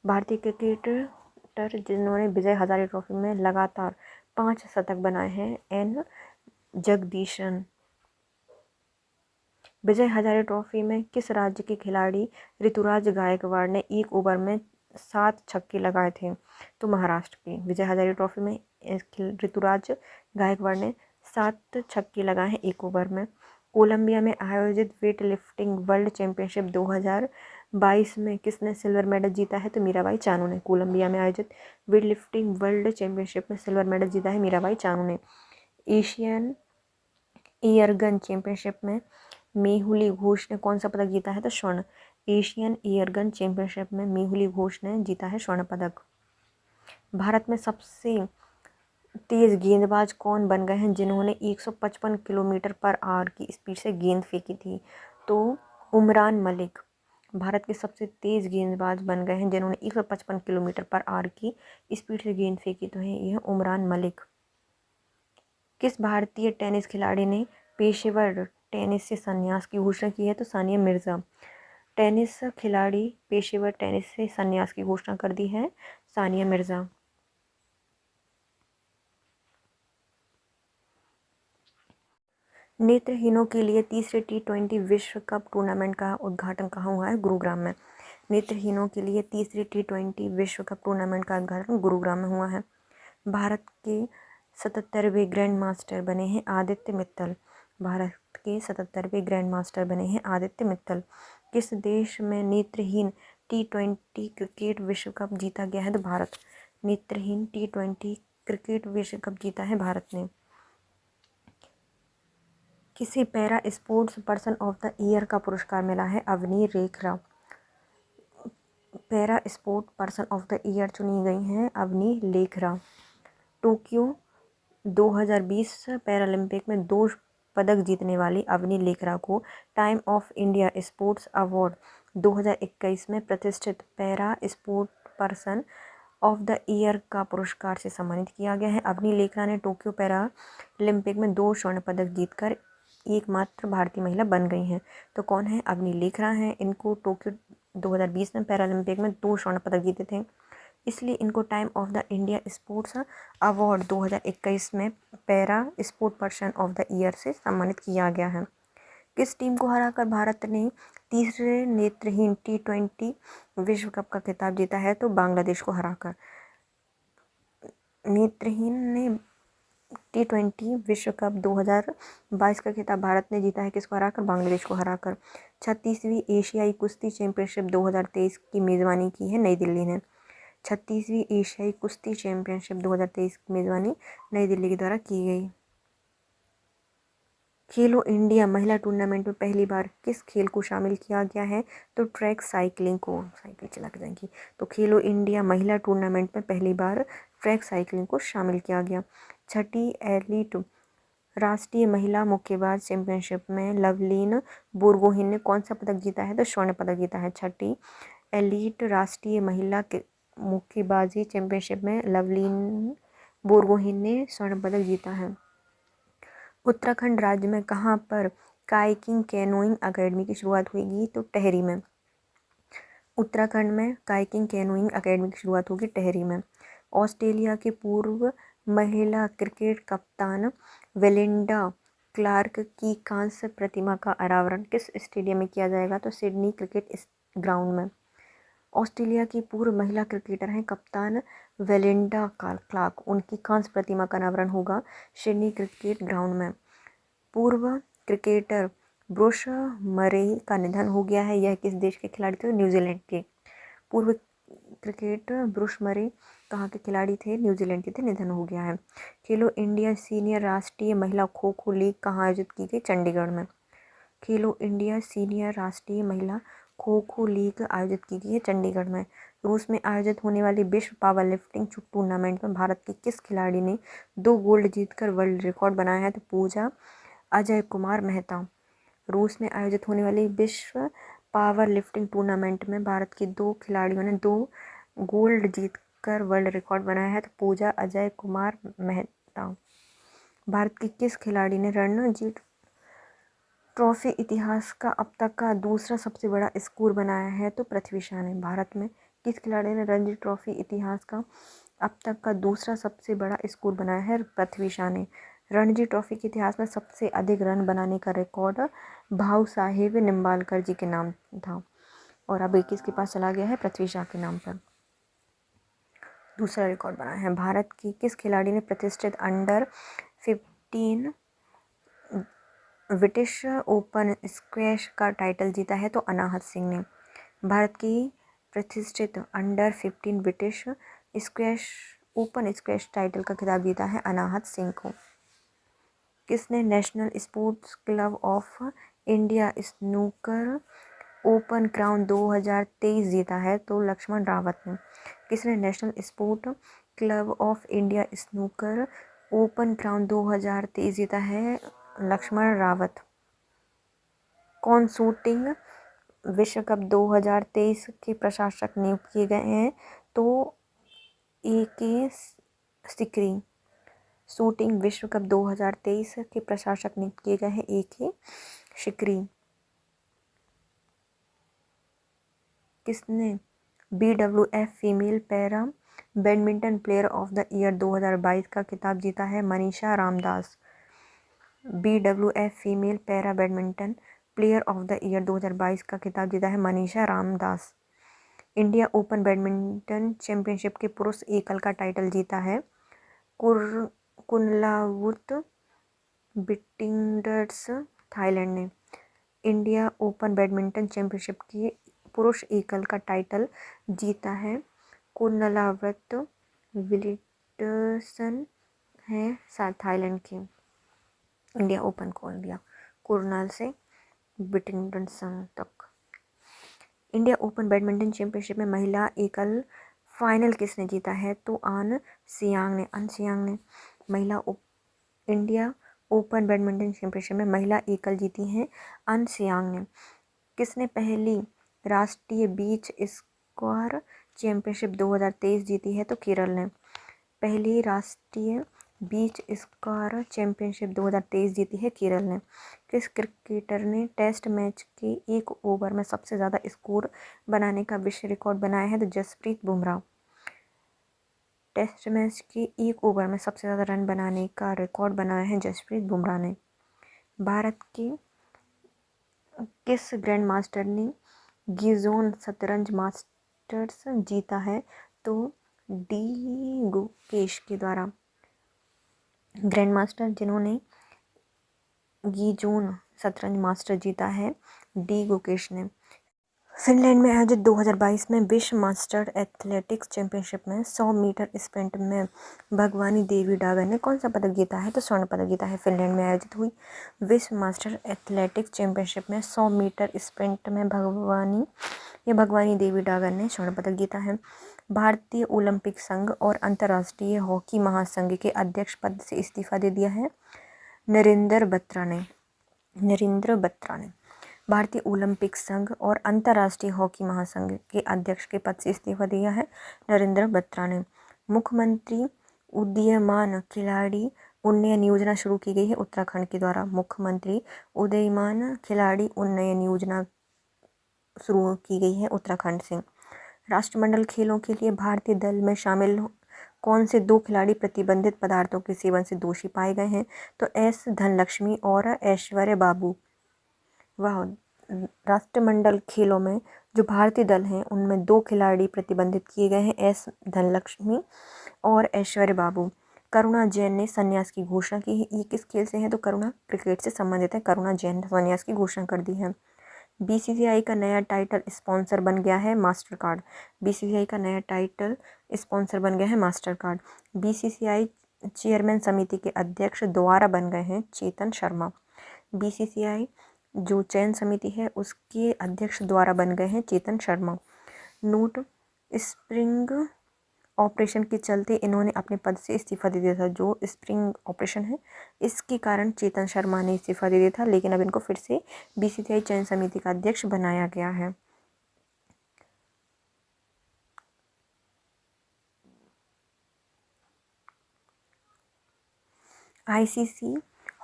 भारतीय क्रिकेटर जिन्होंने विजय हजारे ट्रॉफी में लगातार 5 शतक बनाए हैं, एन जगदीशन। विजय हजारे ट्रॉफी में किस राज्य के खिलाड़ी ऋतुराज गायकवाड़ ने 1 ओवर में 7 छक्के लगाए थे? तो महाराष्ट्र के। विजय हजारे ट्रॉफी में ऋतुराज गायकवाड़ ने 7 छक्के लगाए हैं 1 ओवर में। कोलंबिया में आयोजित वेट लिफ्टिंग वर्ल्ड चैंपियनशिप 2022 में किसने सिल्वर मेडल जीता है? तो मीराबाई चानू ने। कोलंबिया में आयोजित वेट लिफ्टिंग वर्ल्ड चैंपियनशिप में सिल्वर मेडल जीता है मीराबाई चानू ने। एशियन एयरगन चैंपियनशिप में मेहुली घोष ने कौन सा पदक जीता है? तो स्वर्ण। एशियन एयरगन चैंपियनशिप में मेहुली घोष ने जीता है स्वर्ण पदक। भारत में सबसे तेज गेंदबाज कौन बन गए हैं जिन्होंने 155 किलोमीटर पर आवर की स्पीड से गेंद फेंकी थी? तो उमरान मलिक। भारत के सबसे तेज गेंदबाज बन गए हैं जिन्होंने 155 किलोमीटर पर आवर की स्पीड से गेंद फेंकी तो है यह उमरान मलिक। किस भारतीय टेनिस खिलाड़ी ने पेशेवर टेनिस से संन्यास की घोषणा की है? तो सानिया मिर्ज़ा। टेनिस खिलाड़ी पेशेवर टेनिस से संन्यास की घोषणा कर दी है सानिया मिर्ज़ा। नेत्रहीनों के लिए तीसरे T20 विश्व कप टूर्नामेंट का उद्घाटन कहाँ हुआ है? गुरुग्राम में। नेत्रहीनों के लिए तीसरे T20 विश्व कप टूर्नामेंट का उद्घाटन गुरुग्राम में हुआ है। भारत के 77वें ग्रैंड मास्टर बने हैं आदित्य मित्तल। भारत के 77वें ग्रैंड मास्टर बने हैं आदित्य मित्तल। किस देश में नेत्रहीन T20 क्रिकेट विश्व कप जीता गया है? तो भारत। नेत्रहीन T20 क्रिकेट विश्व कप जीता है भारत ने। किसी para sports person of the year का पुरस्कार मिला है Avani Lekhara. Para sport person of the year चुनी गई हैं अवनी लेखरा। टोक्यो 2020 पैरालंपिक में 2 पदक जीतने वाली अवनी लेखरा को time of India sports award 2021 में प्रतिष्ठित para sport person of the year का पुरस्कार से सम्मानित किया गया है। अवनी लेखरा ने टोक्यो पैरालंपिक में 2 स्वर्ण पदक जीतकर एकमात्र भारतीय महिला बन गई हैं। तो कौन है? अवनी लेखरा हैं। इनको टोक्यो 2020 में पैरालंपिक में 2 स्वर्ण पदक जीते थे। इसलिए इनको time of the India sports award 2021 में para sport person of the year से सम्मानित किया गया है। किस टीम को हराकर भारत ने तीसरे नेत्रहीन T20 विश्व कप का खिताब जीता है? तो बांग्लादेश को हराकर। नेत्रहीन ने T20 विश्व कप 2022 का खिताब भारत ने जीता है, किसको हराकर? बांग्लादेश को हराकर। 36वीं एशियाई कुश्ती चैंपियनशिप 2023 की मेज़बानी की है नई दिल्ली ने। 36वीं एशियाई कुश्ती चैंपियनशिप 2023 की मेज़बानी नई दिल्ली के द्वारा की गई। खेलो इंडिया महिला टूर्नामेंट में पहली बार किस खेल को शामिल किया गया है? तो ट्रैक साइकिलिंग को, साइकिल चला के जाएंगी। तो खेलो इंडिया महिला टूर्नामेंट में पहली बार ट्रैक साइकिलिंग को शामिल किया गया। छठी एलीट राष्ट्रीय महिला मुक्केबाज चैंपियनशिप में लवलीन बोरगोहेन ने कौन सा पदक जीता है? तो स्वर्ण पदक जीता है। छठी एलीट राष्ट्रीय महिला मुक्केबाजी चैंपियनशिप में लवलीन बोरगोहेन ने स्वर्ण पदक जीता है। उत्तराखंड राज्य में कहाँ पर काइकिंग कैनोइंग अकेडमी की शुरुआत होगी? तो टिहरी में। उत्तराखंड में काइकिंग कैनोइंग अकेडमी की शुरुआत होगी टिहरी में। ऑस्ट्रेलिया के पूर्व महिला क्रिकेट कप्तान बेलिंडा क्लार्क की कांस्य प्रतिमा का अनावरण किस स्टेडियम में किया जाएगा? तो सिडनी क्रिकेट ग्राउंड में। ऑस्ट्रेलिया की पूर्व महिला क्रिकेटर हैं कप्तान बेलिंडा क्लार्क, उनकी कांस्य प्रतिमा का अनावरण होगा सिडनी क्रिकेट ग्राउंड में। पूर्व क्रिकेटर ब्रुस मरे का निधन हो गया है, यह किस देश के खिलाड़ी थे? न्यूजीलैंड के। पूर्व क्रिकेटर ब्रुस मरे कहाँ के खिलाड़ी थे? न्यूजीलैंड के थे, निधन हो गया है। खेलो इंडिया सीनियर राष्ट्रीय महिला खो खो लीग कहाँ आयोजित की गई? चंडीगढ़ में। खेलो इंडिया सीनियर राष्ट्रीय महिला खो खो लीग आयोजित की गई है चंडीगढ़ में। रूस में आयोजित होने वाली विश्व पावर लिफ्टिंग टूर्नामेंट में भारत के किस खिलाड़ी ने 2 गोल्ड जीतकर वर्ल्ड रिकॉर्ड बनाया है? तो पूजा अजय कुमार मेहता। रूस में आयोजित होने वाली विश्व पावर लिफ्टिंग टूर्नामेंट में भारत के 2 खिलाड़ियों ने 2 गोल्ड जीतकर वर्ल्ड रिकॉर्ड बनाया है, तो पूजा अजय कुमार मेहता। भारत के किस खिलाड़ी ने रणजी ट्रॉफी इतिहास का अब तक का दूसरा सबसे बड़ा स्कोर बनाया है? तो पृथ्वी शॉ ने। भारत में किस खिलाड़ी ने रणजी ट्रॉफी इतिहास का अब तक का दूसरा सबसे बड़ा स्कोर बनाया है? पृथ्वी शॉ ने। रणजी ट्रॉफी के इतिहास में सबसे अधिक रन बनाने का रिकॉर्ड भाऊ साहेब निम्बालकर जी के नाम था, और अब किसके पास चला गया है? पृथ्वी शॉ के नाम पर दूसरा रिकॉर्ड बना है। भारत की किस खिलाड़ी ने प्रतिष्ठित अंडर 15 ब्रिटिश ओपन स्क्वैश का टाइटल जीता है? तो अनाहत सिंह ने। भारत की प्रतिष्ठित under 15 British squash open squash title का खिताब जीता है अनाहत सिंह को। किसने national sports club of India snooker open crown 2023 जीता है? तो लक्ष्मण रावत ने। किसने national sport club of India snooker open crown 2023 जीता है? लक्ष्मण रावत। कौन शूटिंग विश्व कप 2023 के प्रशासक नियुक्त किए गए हैं? तो AK सिकरी। शूटिंग विश्व कप 2023 के प्रशासक नियुक्त किए गए हैं AK सिकरी। किसने BWF female para badminton player of the year 2022 का खिताब जीता है? Manisha Ramdas. BWF female para badminton player of the year 2022 का खिताब जीता है Manisha Ramdas. India open badminton championship के पुरुष एकल का टाइटल जीता है कुनलावुत बिटिंडर्स थाईलैंड ने। इंडिया ओपन बैडमिंटन चैंपियनशिप की पुरुष एकल का टाइटल जीता है कुनलावत विलिटर्सन है थाईलैंड के। इंडिया ओपन खोल दिया कुर्नाल से बिटिंडर्सन तक। इंडिया ओपन बैडमिंटन चैंपियनशिप में महिला एकल फाइनल किसने जीता है? तो अन सियांग ने। महिला इंडिया ओपन बैडमिंटन चैंपियनशिप में महिला एकल जीती हैं अन सियांग ने। किसने पहली राष्ट्रीय बीच स्क्वायर चैंपियनशिप 2023 जीती है? तो केरल ने। पहली राष्ट्रीय बीच स्क्वायर चैंपियनशिप 2023 जीती है केरल ने। किस क्रिकेटर ने टेस्ट मैच के 1 ओवर में सबसे ज़्यादा स्कोर बनाने का विश्व रिकॉर्ड बनाया है? तो जसप्रीत बुमराह। टेस्ट मैच के एक ओवर में सबसे ज़्यादा रन बनाने का रिकॉर्ड बनाया है जसप्रीत बुमराह ने। भारत के किस ग्रैंड मास्टर ने गिजोन शतरंज मास्टर्स जीता है? तो डी गुकेश के द्वारा। ग्रैंड मास्टर जिन्होंने गिजोन शतरंज मास्टर जीता है, डी गुकेश ने। फिनलैंड में आयोजित 2022 में विश्व मास्टर एथलेटिक्स चैंपियनशिप में 100 मीटर स्प्रिंट में भगवानी देवी डागर ने कौन सा पदक जीता है? तो स्वर्ण पदक जीता है। फिनलैंड में आयोजित हुई विश्व मास्टर एथलेटिक्स चैंपियनशिप में 100 मीटर स्प्रिंट में भगवानी देवी डागर ने स्वर्ण पदक जीता है। भारतीय ओलंपिक संघ और अंतर्राष्ट्रीय हॉकी महासंघ के अध्यक्ष पद से इस्तीफा दे दिया है नरेंद्र बत्रा ने। भारतीय ओलंपिक संघ और अंतर्राष्ट्रीय हॉकी महासंघ के अध्यक्ष के पद से इस्तीफा दिया है नरेंद्र बत्रा ने। मुख्यमंत्री उदीयमान खिलाड़ी उन्नयन योजना शुरू की गई है उत्तराखंड के द्वारा। मुख्यमंत्री उदीयमान खिलाड़ी उन्नयन योजना शुरू की गई है उत्तराखंड से। राष्ट्रमंडल खेलों के लिए भारतीय दल में शामिल कौन से 2 खिलाड़ी प्रतिबंधित पदार्थों के सेवन से दोषी पाए गए हैं? तो एस धनलक्ष्मी और ऐश्वर्या बाबू। वाह, राष्ट्रमंडल खेलों में जो भारतीय दल हैं उनमें 2 खिलाड़ी प्रतिबंधित किए गए हैं, एस धनलक्ष्मी और ऐश्वर्या बाबू। करुणा जैन ने संन्यास की घोषणा की है। ये किस खेल से है? तो करुणा क्रिकेट से संबंधित है। करुणा जैन ने संन्यास की घोषणा कर दी है। बीसीसीआई का नया टाइटल स्पॉन्सर बन गया है मास्टर कार्ड। बीसीसीआई का नया टाइटल स्पॉन्सर बन गया है मास्टर कार्ड। बीसीसीआई चेयरमैन समिति के अध्यक्ष दोबारा बन गए हैं चेतन शर्मा। बीसीसीआई जो चयन समिति है उसके अध्यक्ष द्वारा बन गए हैं Chetan Sharma. Note spring operation के चलते इन्होंने अपने पद से इस्तीफा दे दिया था। जो स्प्रिंग ऑपरेशन है इसके कारण चेतन शर्मा ने इस्तीफा दे दिया था, लेकिन अब इनको फिर से बीसीसीआई चयन समिति का अध्यक्ष बनाया गया है। आईसीसी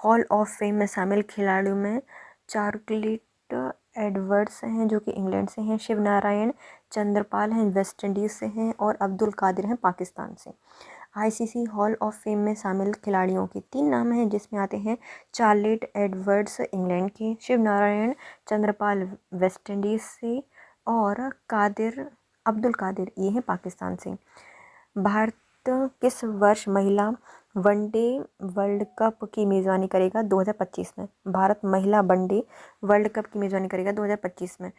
हॉल ऑफ फेम में शामिल खिलाड़ियों में चार्ल्स एडवर्ड्स हैं जो कि इंग्लैंड से हैं, शिव नारायण चंद्रपाल हैं वेस्ट इंडीज़ से हैं और अब्दुल कादिर हैं पाकिस्तान से। आईसीसी हॉल ऑफ फेम में शामिल खिलाड़ियों के 3 नाम हैं जिसमें आते हैं चार्ल्स एडवर्ड्स इंग्लैंड के, शिव नारायण चंद्रपाल वेस्ट इंडीज़ से और अब्दुल कादिर ये हैं पाकिस्तान से। भारत किस वर्ष महिला वनडे वर्ल्ड कप की मेज़बानी करेगा? 2025 में। भारत महिला वनडे वर्ल्ड कप की मेज़बानी करेगा 2025 में।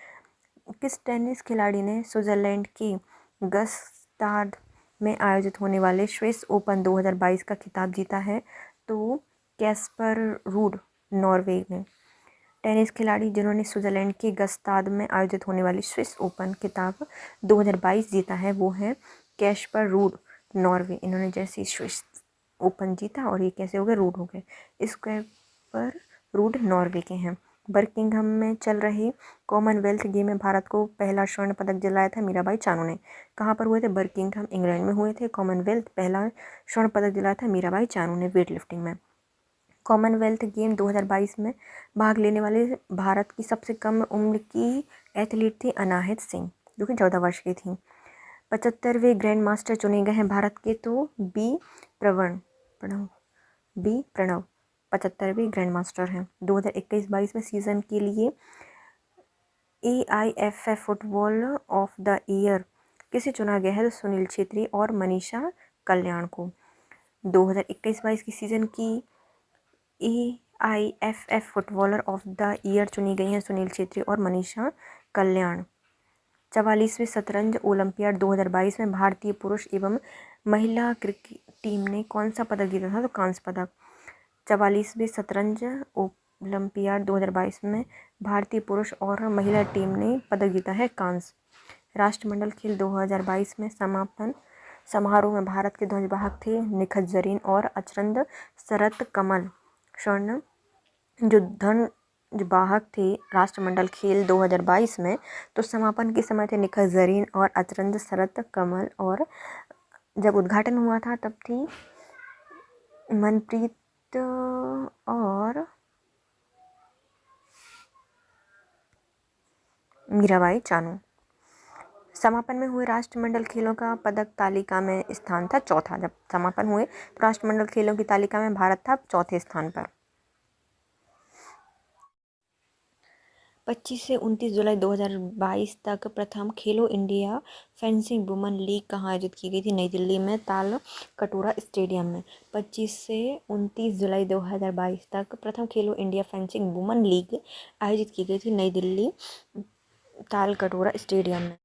किस टेनिस खिलाड़ी ने स्विट्ज़रलैंड के गस्ताद में आयोजित होने वाले स्विस ओपन 2022 का खिताब जीता है? तो कैस्पर रूड नॉर्वे में। टेनिस खिलाड़ी जिन्होंने स्विट्ज़रलैंड के गस्ताद में आयोजित होने वाली स्विस ओपन खिताब 2022 जीता है वो है कैस्पर रूड नॉर्वे। इन्होंने जैसे स्विस ओपन जीता और ये कैसे हो गए? रूड हो गए। कैस्पर रूड नॉर्वे के हैं। बर्मिंघम में चल रहे कॉमनवेल्थ गेम में भारत को पहला स्वर्ण पदक दिलाया था मीराबाई चानू ने। कहाँ पर हुए थे? बर्मिंघम इंग्लैंड में हुए थे। कॉमनवेल्थ पहला स्वर्ण पदक दिलाया था मीराबाई चानू ने वेट लिफ्टिंग में। कॉमनवेल्थ गेम 2022 में भाग लेने वाले भारत की सबसे कम उम्र की एथलीट थी अनाहित सिंह जो कि 14 वर्ष की थी। 75वें ग्रैंड मास्टर चुने गए हैं भारत के, तो बी प्रणव 75वें ग्रैंड मास्टर हैं। 2021-22 में सीज़न के लिए AIFF football of the year किसे चुना गया है? तो सुनील छेत्री और मनीषा कल्याण को। 2021-22 की सीज़न की AIFF footballer of the year चुनी गई हैं सुनील छेत्री और मनीषा कल्याण। 44वें शतरंज ओलंपियाड 2022 में भारतीय पुरुष एवं महिला क्रिकेट टीम ने कौन सा पदक जीता था? तो कांस्य पदक। 44वें शतरंज ओलंपियाड 2022 में भारतीय पुरुष और महिला टीम ने पदक जीता है कांस्य। राष्ट्रमंडल खेल 2022 में समापन समारोह में भारत के ध्वजवाहक थे निखत जरीन और अचरंद शरत कमल। स्वर्ण जो ध्वजवाहक थे राष्ट्रमंडल खेल 2022 में, तो समापन के समय थे निखत जरीन और अचरंद शरत कमल और जब उद्घाटन हुआ था तब थी मनप्रीत और मीराबाई चानू। समापन में हुए राष्ट्रमंडल खेलों का पदक तालिका में स्थान था चौथा। जब समापन हुए तो राष्ट्रमंडल खेलों की तालिका में भारत था चौथे स्थान पर। 25 से 29 जुलाई 2022 तक प्रथम खेलो इंडिया फेंसिंग वुमेन लीग कहाँ आयोजित की गई थी? नई दिल्ली में ताल कटोरा स्टेडियम में। 25 से 29 जुलाई 2022 तक प्रथम खेलो इंडिया फेंसिंग वुमेन लीग आयोजित की गई थी नई दिल्ली ताल कटोरा स्टेडियम में।